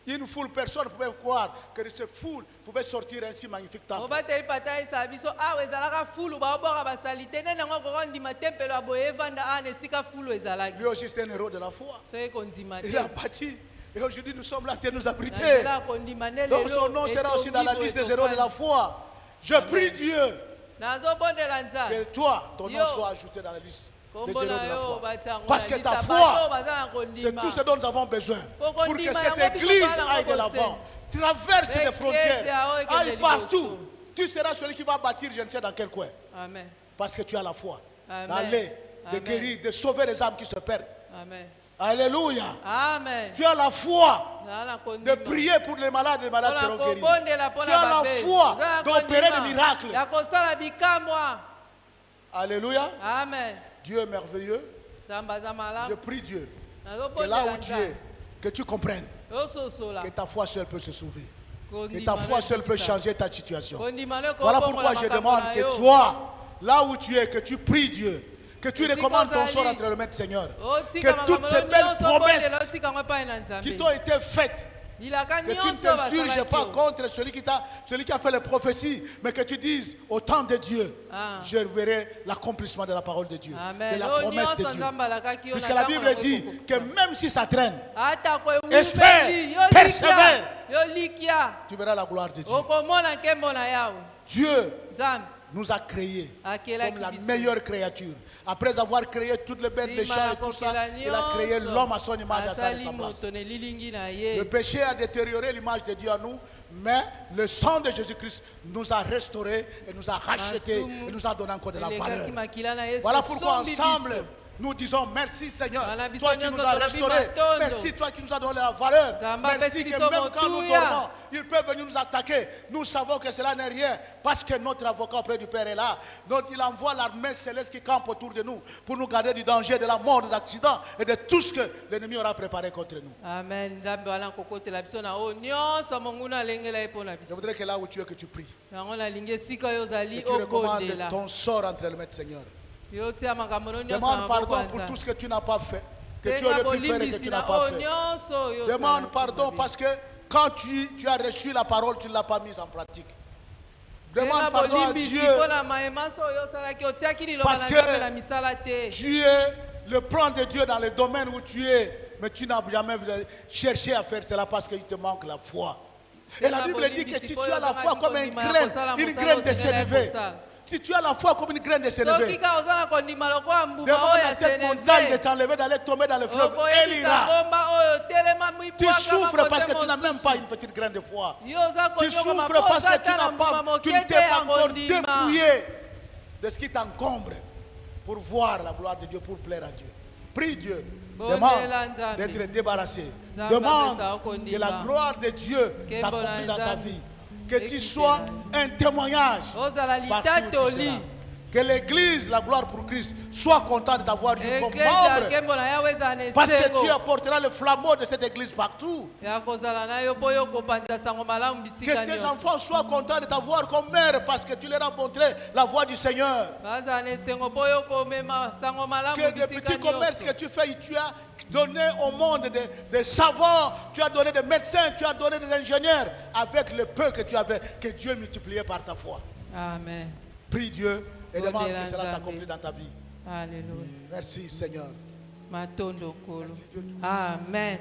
Speaker 2: Une foule, personne ne pouvait croire que cette foule pouvait sortir ainsi magnifique temple.
Speaker 3: mobateli patayisa biso awa ezalaka fulu baoboka basali te nde nango kokondima tempelo ya boye evanda ana esika fulu ezalaki
Speaker 2: Lui aussi c'est un héros de la foi.
Speaker 3: soki kondima te
Speaker 2: Il a bâti. Et aujourd'hui nous sommes là en train de nous
Speaker 3: na
Speaker 2: abriter.
Speaker 3: nzela ya kondima nde
Speaker 2: Donc son
Speaker 3: lelo
Speaker 2: nom sera aussi dans la
Speaker 3: etongi
Speaker 2: liste
Speaker 3: boye
Speaker 2: des héros de la
Speaker 3: tofandi.
Speaker 2: foi. Je prie Dieu
Speaker 3: nazobondela
Speaker 2: que
Speaker 3: nzambe
Speaker 2: toi, ton nom
Speaker 3: Yo.
Speaker 2: soit ajouté dans la liste des héros
Speaker 3: kombo
Speaker 2: de
Speaker 3: na
Speaker 2: la
Speaker 3: yo
Speaker 2: foi.
Speaker 3: batiango
Speaker 2: Parce que ta foi, c'est tout ce dont nous avons besoin pour que cette église aille de l'avant, traverse les frontières, aille partout. Tu seras celui qui va bâtir, je ne sais dans quel coin.
Speaker 3: amen
Speaker 2: Parce que tu as la foi.
Speaker 3: Amen.
Speaker 2: D'aller, de
Speaker 3: Amen.
Speaker 2: guérir, de sauver les âmes qui se perdent.
Speaker 3: amen
Speaker 2: Alléluia.
Speaker 3: amen
Speaker 2: Tu as la foi
Speaker 3: Zala na
Speaker 2: de
Speaker 3: kondima.
Speaker 2: prier pour les malades seront
Speaker 3: Mpona
Speaker 2: guéris.
Speaker 3: kobondela
Speaker 2: Tu
Speaker 3: mpona
Speaker 2: as la
Speaker 3: babe.
Speaker 2: foi
Speaker 3: Zala na
Speaker 2: d'opérer
Speaker 3: kondima.
Speaker 2: des miracles.
Speaker 3: ya kosala bikamwa
Speaker 2: Alléluia.
Speaker 3: amen
Speaker 2: Dieu est merveilleux.
Speaker 3: nzambe aza
Speaker 2: Je
Speaker 3: malamu
Speaker 2: prie Dieu que là
Speaker 3: nazobondela
Speaker 2: où tu es, que tu comprennes
Speaker 3: ososola
Speaker 2: que ta foi seule peut se sauver. Et ta foi seule peut changer ta situation.
Speaker 3: Kondima le
Speaker 2: Voilà
Speaker 3: kobongola
Speaker 2: pourquoi je
Speaker 3: makambo
Speaker 2: demande
Speaker 3: na
Speaker 2: que
Speaker 3: yo.
Speaker 2: toi, là où tu es, que tu pries Dieu, que tu
Speaker 3: Esika
Speaker 2: recommandes ton
Speaker 3: ozali.
Speaker 2: sort entre les mains du Seigneur.
Speaker 3: Otika
Speaker 2: Que toutes
Speaker 3: makambo
Speaker 2: ces belles
Speaker 3: nyonso bondela,
Speaker 2: promesses
Speaker 3: otika ngo epai na Nzambe.
Speaker 2: qui t'ont été faites,
Speaker 3: Bilaka
Speaker 2: que tu ne
Speaker 3: nyonso
Speaker 2: t'insurges
Speaker 3: basalaki
Speaker 2: pas
Speaker 3: yo.
Speaker 2: contre celui qui a fait les prophéties, mais que tu dises au temps de Dieu,
Speaker 3: Ah.
Speaker 2: je verrai l'accomplissement de la parole de Dieu,
Speaker 3: Amen.
Speaker 2: de la
Speaker 3: Oyo
Speaker 2: promesse de
Speaker 3: nyonso
Speaker 2: Dieu.
Speaker 3: Nzambe alakaki yo
Speaker 2: Puisque
Speaker 3: na
Speaker 2: la
Speaker 3: ntango
Speaker 2: Bible
Speaker 3: yango
Speaker 2: dit
Speaker 3: ekokokisa.
Speaker 2: que même si ça traîne,
Speaker 3: Atako
Speaker 2: Espère,
Speaker 3: ewumeli, yo
Speaker 2: persévère.
Speaker 3: likia, yo likia.
Speaker 2: tu verras la gloire de Dieu.
Speaker 3: Okomona nkembo na yawe.
Speaker 2: Dieu
Speaker 3: Nzambe
Speaker 2: nous a créés
Speaker 3: akelaki
Speaker 2: comme la
Speaker 3: biso.
Speaker 2: meilleure créature. Après avoir créé toutes les bêtes, les champs et tout ça, il a créé l'homme à son image, à sa
Speaker 3: asali
Speaker 2: ressemblance.
Speaker 3: moto na elilingi na
Speaker 2: Le
Speaker 3: ye.
Speaker 2: péché a détérioré l'image de Dieu à nous, mais le sang de Jésus-Christ nous a restaurés et nous a rachetés et nous a donné encore de la valeur.
Speaker 3: Elekaki makila na Yesu,
Speaker 2: Voilà pourquoi
Speaker 3: sombi
Speaker 2: ensemble,
Speaker 3: biso.
Speaker 2: nous disons merci Seigneur.
Speaker 3: Voilà, biso
Speaker 2: Toi qui
Speaker 3: nyonso
Speaker 2: nous as
Speaker 3: tolobi
Speaker 2: restaurés.
Speaker 3: matondo.
Speaker 2: Merci toi qui nous as donné la valeur.
Speaker 3: Zamba
Speaker 2: Merci
Speaker 3: pesi
Speaker 2: que
Speaker 3: biso
Speaker 2: même quand nous
Speaker 3: motuya.
Speaker 2: dormons, ils peuvent venir nous attaquer. Nous savons que cela n'est rien parce que notre avocat auprès du Père est là. Donc il envoie l'armée céleste qui campe autour de nous pour nous garder du danger, de la mort, des accidents et de tout ce que l'ennemi aura préparé contre nous.
Speaker 3: Amen. Nzambe wana kokotela biso na oyo nyonso monguna alengela ye mpo na
Speaker 2: Je
Speaker 3: biso.
Speaker 2: voudrais que là où tu es, que tu pries.
Speaker 3: Yango nalingi esika oyo ozali
Speaker 2: Que tu recommandes
Speaker 3: obondela.
Speaker 2: ton sort entre les mains du Seigneur.
Speaker 3: Yo tia makambo no nyonso na
Speaker 2: Demande
Speaker 3: maboko
Speaker 2: pardon
Speaker 3: ya
Speaker 2: pour tout
Speaker 3: Nzambe.
Speaker 2: ce que tu n'as pas fait, que tu
Speaker 3: Senga
Speaker 2: aurais pu faire et que
Speaker 3: bolimbisi
Speaker 2: tu n'as
Speaker 3: na
Speaker 2: pas
Speaker 3: oyo
Speaker 2: fait.
Speaker 3: nyonso oyo
Speaker 2: Demande
Speaker 3: osala
Speaker 2: pardon
Speaker 3: na
Speaker 2: parce que quand tu as reçu la parole, tu ne l'as pas mise en pratique.
Speaker 3: Senga
Speaker 2: Demande pardon à
Speaker 3: bolimbisi
Speaker 2: Dieu.
Speaker 3: mpo na mayemaso oyo osalaki otiaki liloba
Speaker 2: Parce
Speaker 3: na
Speaker 2: que
Speaker 3: Nzambe na misala te.
Speaker 2: Tu es le plan de Dieu dans le domaine où tu es, mais tu n'as jamais cherché à faire cela parce qu'il te manque la foi. Et la Bible dit que si tu as la foi comme une graine de sénévé, si tu as la foi comme une graine de sénévé,
Speaker 3: soki ka oza na kondima lokola mbuma
Speaker 2: demande
Speaker 3: oyo
Speaker 2: à
Speaker 3: ya
Speaker 2: cette montagne de
Speaker 3: seneve
Speaker 2: t'enlever, d'aller tomber dans le fleuve. Elle
Speaker 3: okoyebisa
Speaker 2: ira.
Speaker 3: ngomba oyo telema
Speaker 2: Tu souffres parce que tu n'as même
Speaker 3: mosusu.
Speaker 2: pas une petite graine de foi.
Speaker 3: Yo oza
Speaker 2: Tu
Speaker 3: konyoka
Speaker 2: souffres
Speaker 3: maposa
Speaker 2: parce que tu
Speaker 3: ata na
Speaker 2: n'as
Speaker 3: mbuma
Speaker 2: pas,
Speaker 3: moke
Speaker 2: tu ne
Speaker 3: te
Speaker 2: t'es
Speaker 3: ya
Speaker 2: pas encore
Speaker 3: kondima.
Speaker 2: dépouillé de ce qui t'encombre pour voir la gloire de Dieu, pour plaire à Dieu. Prie Dieu.
Speaker 3: Bondela
Speaker 2: Demande
Speaker 3: Nzambe.
Speaker 2: d'être débarrassé.
Speaker 3: Nzambe
Speaker 2: Demande
Speaker 3: apesa okondima.
Speaker 2: que la gloire de Dieu
Speaker 3: Kembo
Speaker 2: s'accomplisse
Speaker 3: na
Speaker 2: dans ta
Speaker 3: Nzambe.
Speaker 2: vie. Que tu
Speaker 3: Ekitela.
Speaker 2: sois un témoignage.
Speaker 3: ozala
Speaker 2: Partout où tu
Speaker 3: litatoli
Speaker 2: seras. Que l'église, la gloire pour Christ, soit contente d'avoir Dieu comme
Speaker 3: eklesia ya
Speaker 2: membre.
Speaker 3: nkembo na yawe ezala na
Speaker 2: Parce que tu
Speaker 3: esengo
Speaker 2: apporteras le flambeau de cette église partout.
Speaker 3: ya kozala na yo mpo yo kopanza sango malamu
Speaker 2: Que
Speaker 3: bisika
Speaker 2: tes
Speaker 3: nyonso
Speaker 2: enfants soient contents de t'avoir comme mère parce que tu leur as montré la voie du Seigneur.
Speaker 3: bazala na esengo mpo yo komema sango malamu
Speaker 2: Que des
Speaker 3: bisika
Speaker 2: petits commerces
Speaker 3: nyonso
Speaker 2: que tu fais, tu as donné au monde des savants, tu as donné des médecins, tu as donné des ingénieurs avec le peu que tu avais, que Dieu multipliait par ta foi.
Speaker 3: amen
Speaker 2: Prie Dieu et
Speaker 3: Bonne
Speaker 2: demande que
Speaker 3: Nzambe.
Speaker 2: cela s'accomplisse dans ta vie.
Speaker 3: alleluya
Speaker 2: Merci Seigneur.
Speaker 3: matondo kolo amen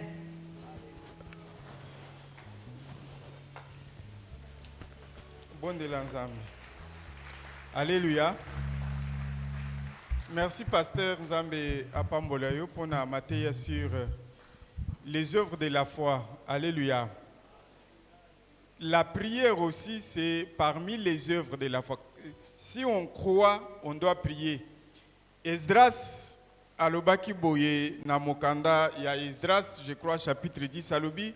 Speaker 4: Bondela Nzambe. Alléluia. Merci pasteur Nzambe Apambola yo pour na mateya sur les œuvres de la foi. Alléluia. La prière aussi c'est parmi les œuvres de la foi. Si on croit, on doit prier. Esdras alobaki boye na mokanda ya Esdras, je crois chapitre 10 alobi,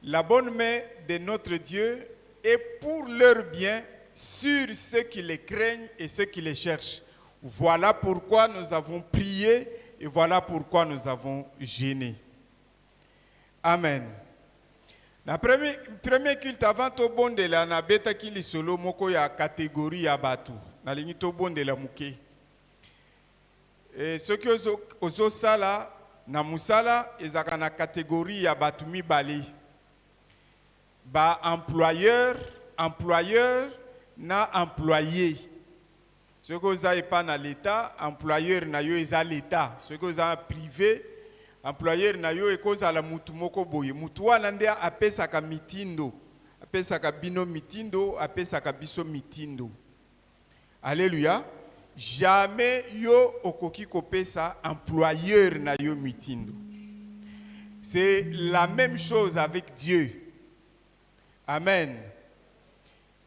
Speaker 4: la bonne main de notre Dieu est pour leur bien sur ceux qui les craignent et ceux qui les cherchent. Voilà pourquoi nous avons prié et voilà pourquoi nous avons gêné. Amen. La premier culte avant to bondela na beta ki lisolo moko ya catégorie ya batu. Na lingi to bondela muke. Et ceux qui ozo sala na musala ezaka na catégorie ya batu mibale. Ba employeur na employé. Ceux qui oza pas na l'état, employeur na yo eza l'état. Ceux qui oza privé, employeur na yo ekozala mutu moko boye. Mutu wana nde apesaka mitindo. Apesaka bino mitindo, apesaka biso mitindo. Alléluia. Jamais yo okoki kopesa employeur na yo mitindo. C'est la même chose avec Dieu. Amen.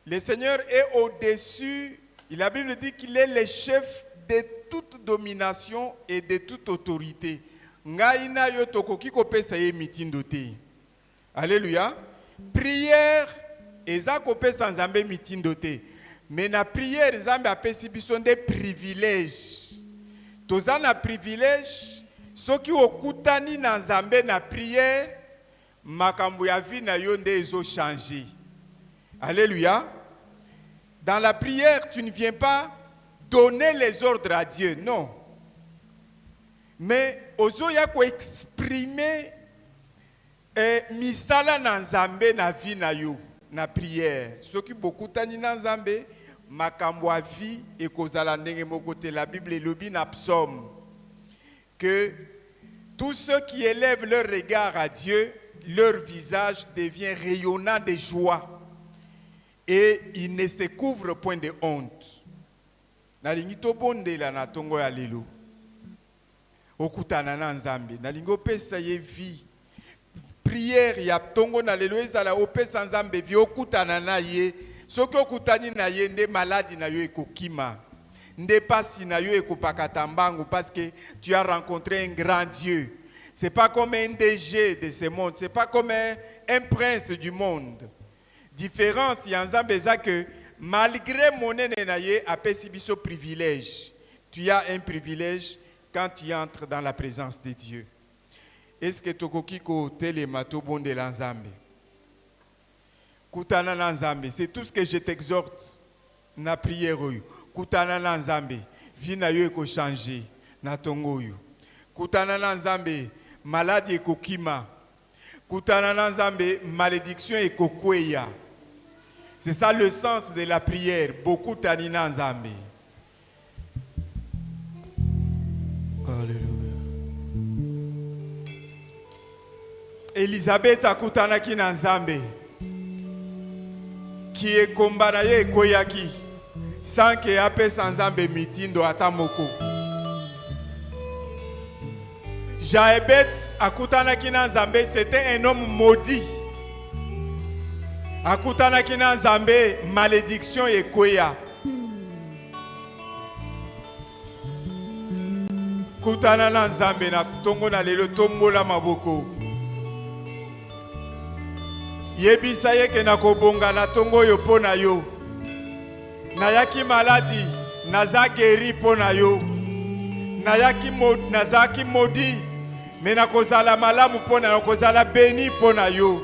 Speaker 4: Le Seigneur est au-dessus. La Bible dit qu'il est le chef de toute domination et de toute autorité. Ngaina yo tokoki kopesa ye mitindo te. Alléluia. Prière eza kopesa nzambe mitindo te. Mais na prière nzambe apesi biso des privilèges. Toza na privilège soki okutani na nzambe na prière makambo ya vie na yo nde ezo changer. Alléluia. Dans la prière, tu ne viens pas donner les ordres à Dieu, non. Mais ozoya ko exprimer misala na nzambe na vie na yo na prière. Ce qui beaucoup tani na nzambe makambo a vie et kozala ndenge moko te. La Bible elobi na psaume que tous ceux qui élèvent leur regard à Dieu, leur visage devient rayonnant de joie et ils ne se couvrent point de honte. Nalingi to bondela na tongo ya lelo. Okutana na nzambe. Nalingi opesa ye vie. Prière ya tongo na lelo ezala opesa nzambe vie okutana na ye. Soki okutani na ye nde maladi na yo ekokima. Nde pasi na yo ekopakata mbangu parce que tu as rencontré un grand Dieu. C'est pas comme un DG de ce monde, c'est pas comme un prince du monde. Différence ya nzambe za que malgré monene na ye apesi biso privilège. Tu as un privilège quand tu entres dans la présence de Dieu. Est-ce que tokoki ko telema to bonde la nzambe? Kutana na nzambe, c'est tout ce que je t'exhorte na prière oyo. Kutana na nzambe, vie na yo eko changer na tongo oyo. Kutana na nzambe, maladie eko kima. Kutana na nzambe, malédiction eko kweya. C'est ça le sens de la prière. Beaucoup tani na nzambe.
Speaker 1: Alléluia.
Speaker 4: Elisabeth akutana ki na nzambe. Qui est kombana ye koyaki sans que apesa nzambe mitindo ata moko. Jaébet akutana ki na nzambe, c'était un homme maudit. Akutana ki na nzambe, malédiction ekoya. Kutana na nzambe na tongo na lelo tombola maboko. Yebisa ye ke na kobonga na tongo yo pona yo. Nayaki maladi, naza guéri pona yo. Nazaki maudit, mais na kozala malamu pona yo, kozala béni pona yo.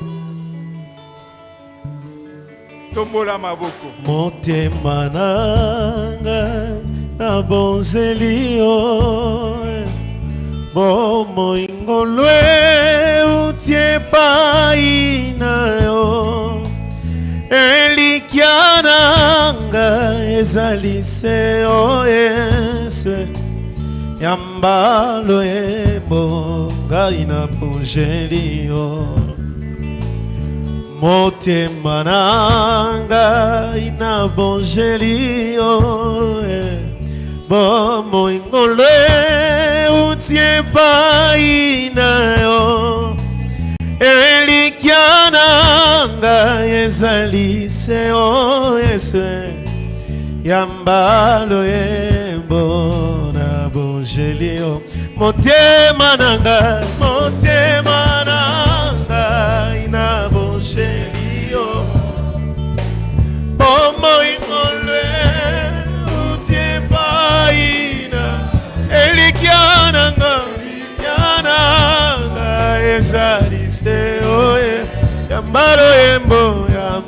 Speaker 4: Tombola maboko.
Speaker 5: Motema nanga na bonzeli yo. Bomo ingolwe utie pai na yo. Elikiananga ezalise o Yesu. Yambalo ebonga ina bonzeli yo. Motema nanga ina bonzeli yo. Bomo ingolwe utie pai na yo. Elikiananga ezalise o Yesu. Yambalo yembo na bonzeli yo. Motema nanga ina bonzeli yo. Bomo ingolwe utie pai na. Elikiananga ezalise oye. Yambalo yembo ya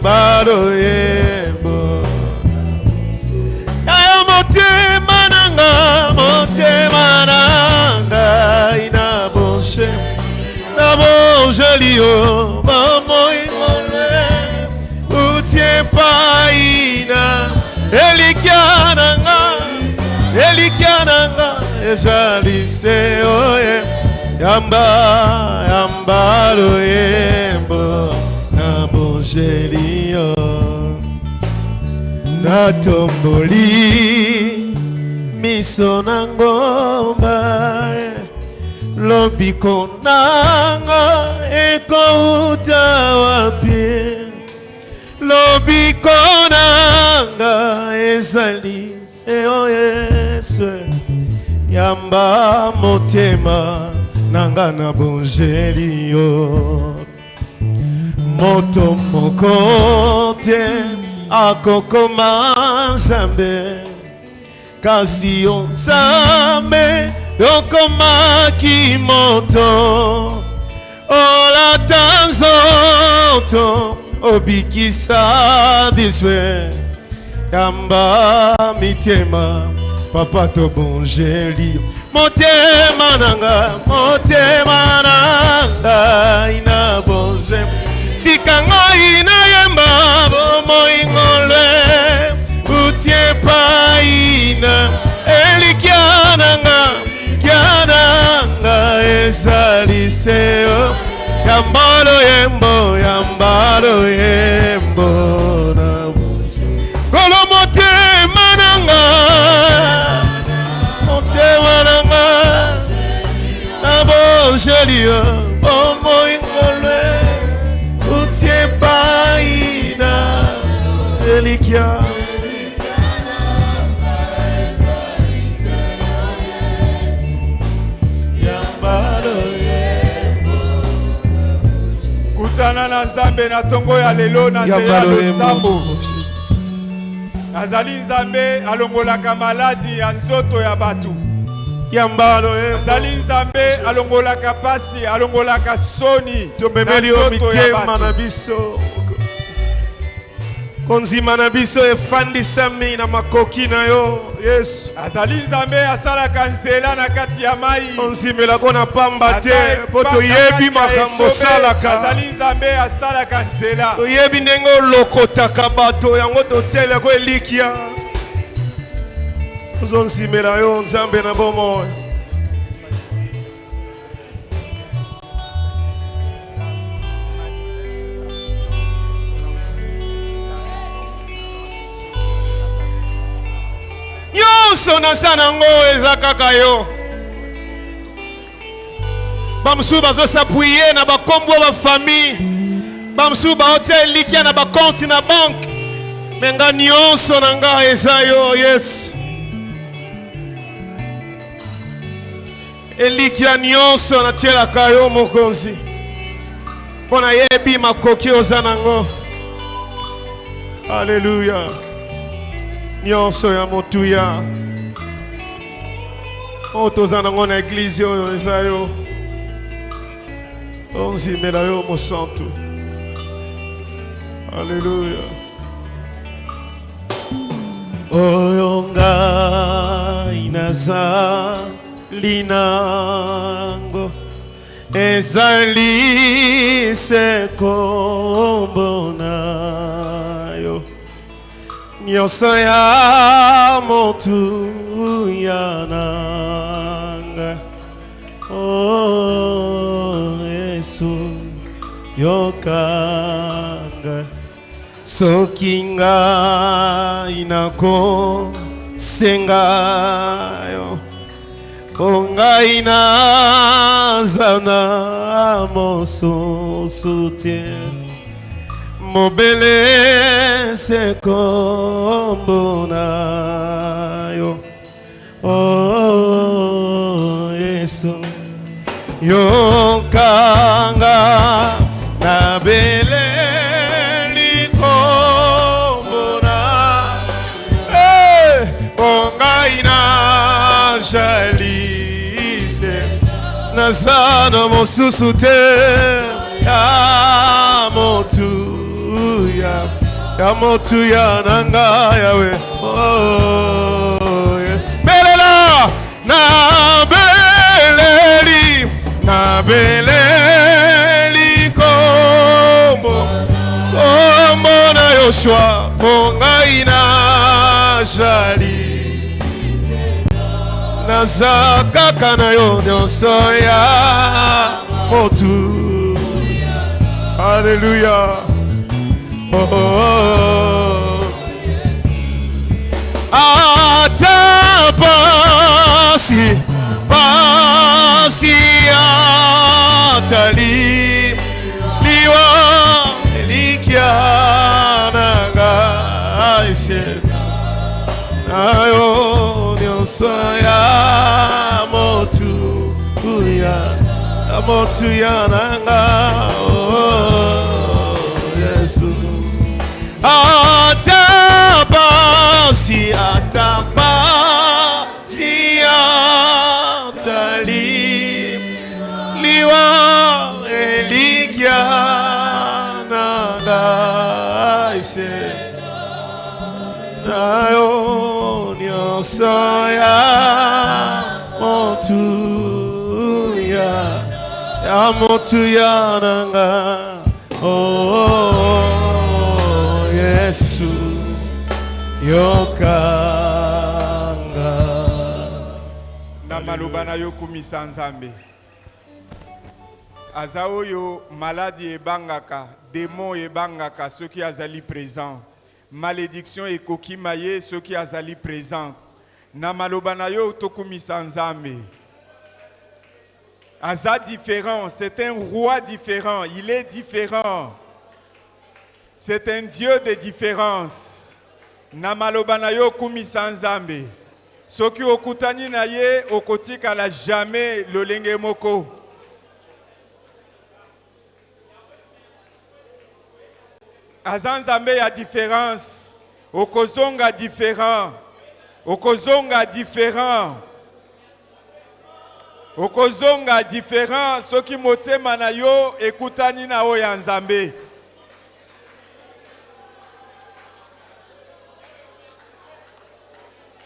Speaker 5: motema nanga ina bonse na bonzeli yo. Bomo ingolwe utie pai na. Elikiananga ezalise oye. Yambalo yembo na bonzeli yo. Natomboli miso na ngomba. Lobiko nanga ekouta wapi. Lobiko nanga ezalise o Yesu. Yamba motema nanga na bonzeli yo. Moto mokote akokoma nzambe. Kasi yo nzambe yokoma kimoto. Ola tanzoto obikisa biswe yamba mitema papa to bongeli motema nanga ina bonje tikango ina yamba bomo ingole utie paina elikiananga kiananga esaliseo yambalo yembo na kolo motema nanga na bonjelia bomo ingole utie paina elikia
Speaker 4: kutana na Nzambe na tongo ya lelo na zeya losambo. Nazali Nzambe alongolaka maladi ya nzoto ya batu. Nazali Nzambe alongolaka pasi, alongolaka soni na nzoto ya batu.
Speaker 5: Konzima na biso efandisami na makoki na yo Yesu.
Speaker 4: Azali Nzambe asalaka nzela na kati ya mai.
Speaker 5: Konzimela kona pamba te poto yebi makambo salaka.
Speaker 4: Azali Nzambe asalaka nzela.
Speaker 5: To yebi ndenge lokotaka bato yango totele ko elikia. Ozonzimela yo Nzambe na bomo. Sona sanango ezakaka yo bamsu bazo s'appuyer na bakombo ba famille bamsu ba hotel likia na ba compte na banque menga nyonso nanga ezayo Yesu elikia nyonso na tielaka yo mokonzi pona yebi makoki ozanango. Haleluya. Nyonso ya motuya otozana ngo na eglise oyo ezayo onzimela yo mosantu. Haleluya. Oyo ngai nazali nango ezali se kombo nayo nyonso ya motuya nanga. Oh Yesu yokanga soki ngai nakosengayo po ngai naza na mosusu te mobele se kombo nayo. Oh Yesu yokanga na bele likombo na ongai na jalise nazana mosusu te ya motuya nanga yawe. Oh yeah. Belela na beleli kombo na Yoshua mongai na jali naza kaka na yo nyonso ya motu. Hallelujah. Oh. Atapasi atali liwa elikiana gaise nayo nyonso ya motu ya nanga. Oh Yesu atapasi atali liwa elikiana yo nyonso ya motu ya nanga. Oh, Yesu yokanga.
Speaker 4: Na maloba na yo kumisa Nzambe. Aza oyo maladie ebangaka, démon ebangaka soki azali présent. Malédiction ekoki maye soki azali présent. Na maloba na yo tokumisa Nzambe. Aza différent, c'est un roi différent, il est différent. C'est un Dieu de différence. Na maloba na yo kumisa Nzambe. Soki okutani na ye okotika la jamais lolenge moko. Aza Nzambe ya différence. Okozonga différent. Okozonga différent. Okozonga différent. Soki motema na yo ekutani na o ya Nzambe.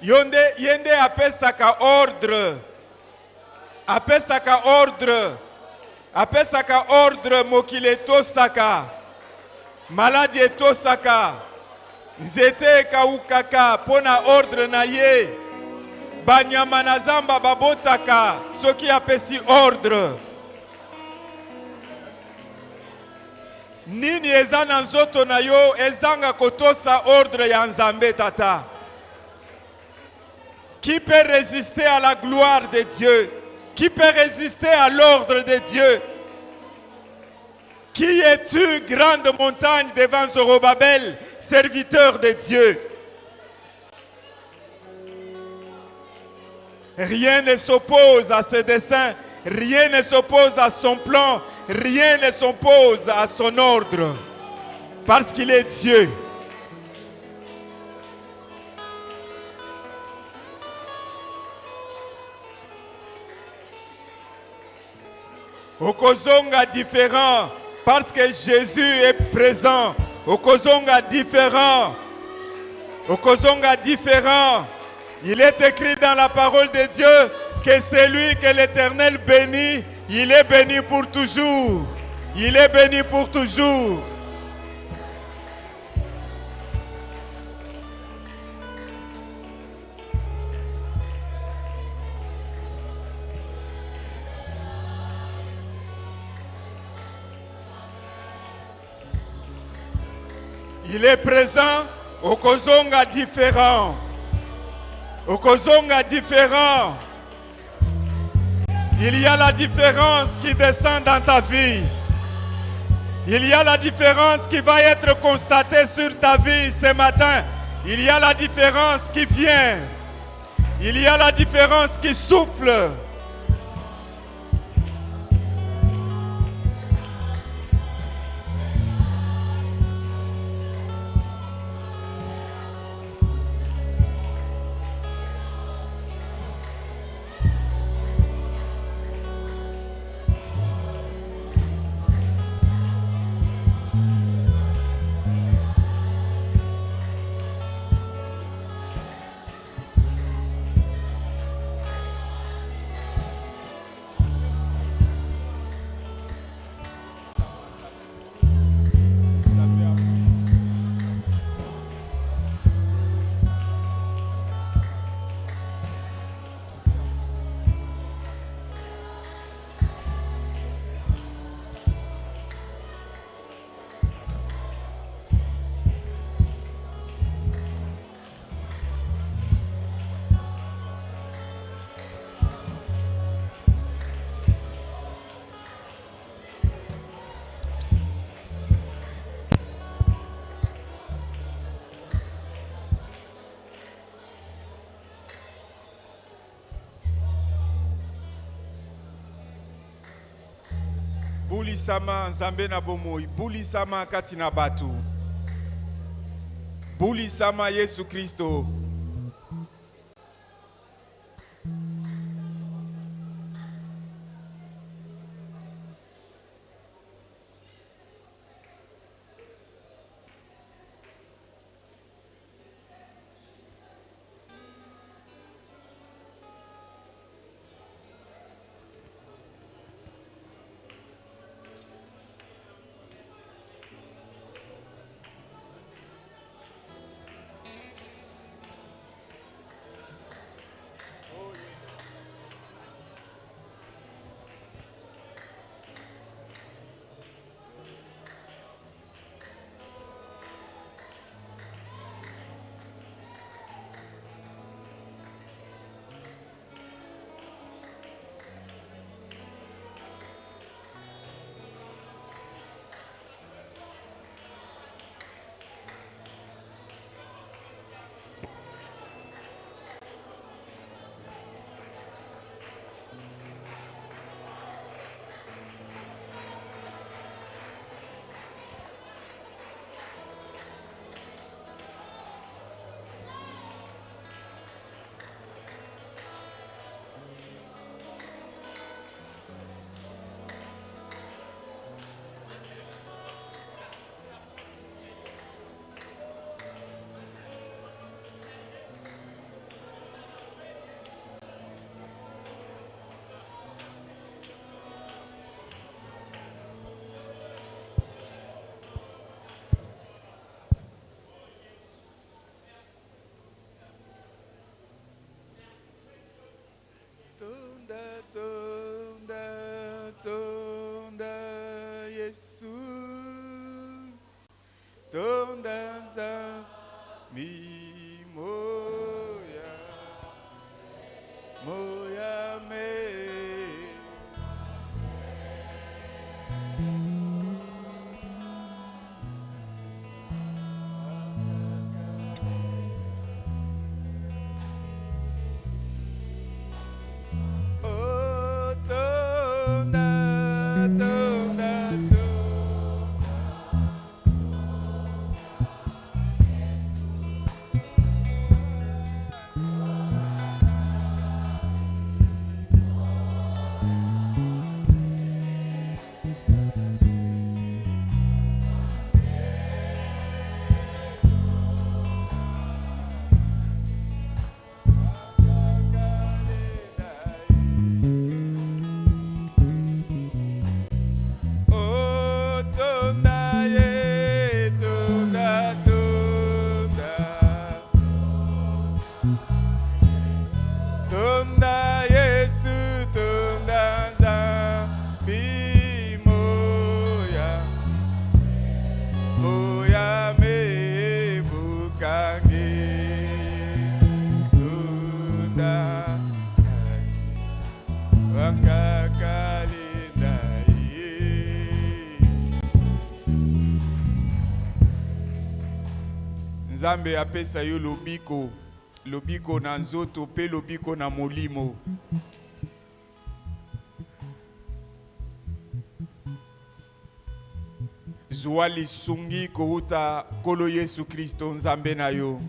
Speaker 4: Yende apesaka ordre. Apesaka ordre. Apesaka ordre mokile tosaka. Maladi etosaka. Nzete kaukaka pona ordre na ye. Banyama na zamba babotaka soki apesi ordre. Nini eza na nzoto na yo ezanga kotosa ordre ya Nzambe tata. Qui peut résister à la gloire de Dieu? Qui peut résister à l'ordre de Dieu? Qui es-tu, grande montagne devant Zorobabel, serviteur de Dieu? Rien ne s'oppose à ses desseins, rien ne s'oppose à son plan, rien ne s'oppose à son ordre, parce qu'il est Dieu. Okozonga différent, parce que Jésus est présent. Okozonga différent. Okozonga différent. Il est écrit dans la parole de Dieu que celui que l'Éternel bénit, il est béni pour toujours. Il est béni pour toujours. Il est présent, Okozonga différent. Okozonga différent. Il y a la différence qui descend dans ta vie. Il y a la différence qui va être constatée sur ta vie ce matin. Il y a la différence qui vient. Il y a la différence qui souffle. Bulisama Nzambe na bomoi, bulisama kati na batu. Bulisama Yesu Kristo. Tonda Yesu, tonda Nzambi moya, moya me bukange, tonda wakakalinda ye. Nzambe apesa yo lobiko. Lobiko na nzoto pe lobiko na molimo. Zwa lisungi kouta kolo Yesu Kristo nzambe na yo.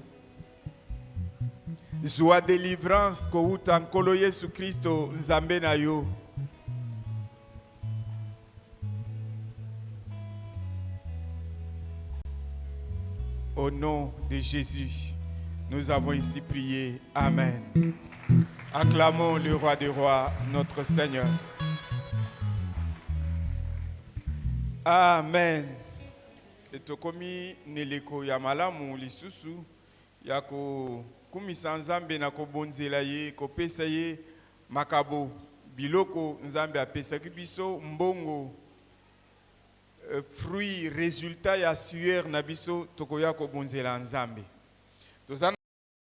Speaker 4: Zwa délivrance kouta kolo Yesu Kristo nzambe na yo. Au nom de Jésus, nous avons ici prié. Amen. Acclamons le roi des rois, notre Seigneur. Amen. Etokomi neleko ya malamu lisusu ya ko kumisa nzambe na kobonzela ye kopesa ye makabo biloko nzambe apesaki biso mbongo fruit résultat ya sueur na biso tokoya kobonzela nzambe.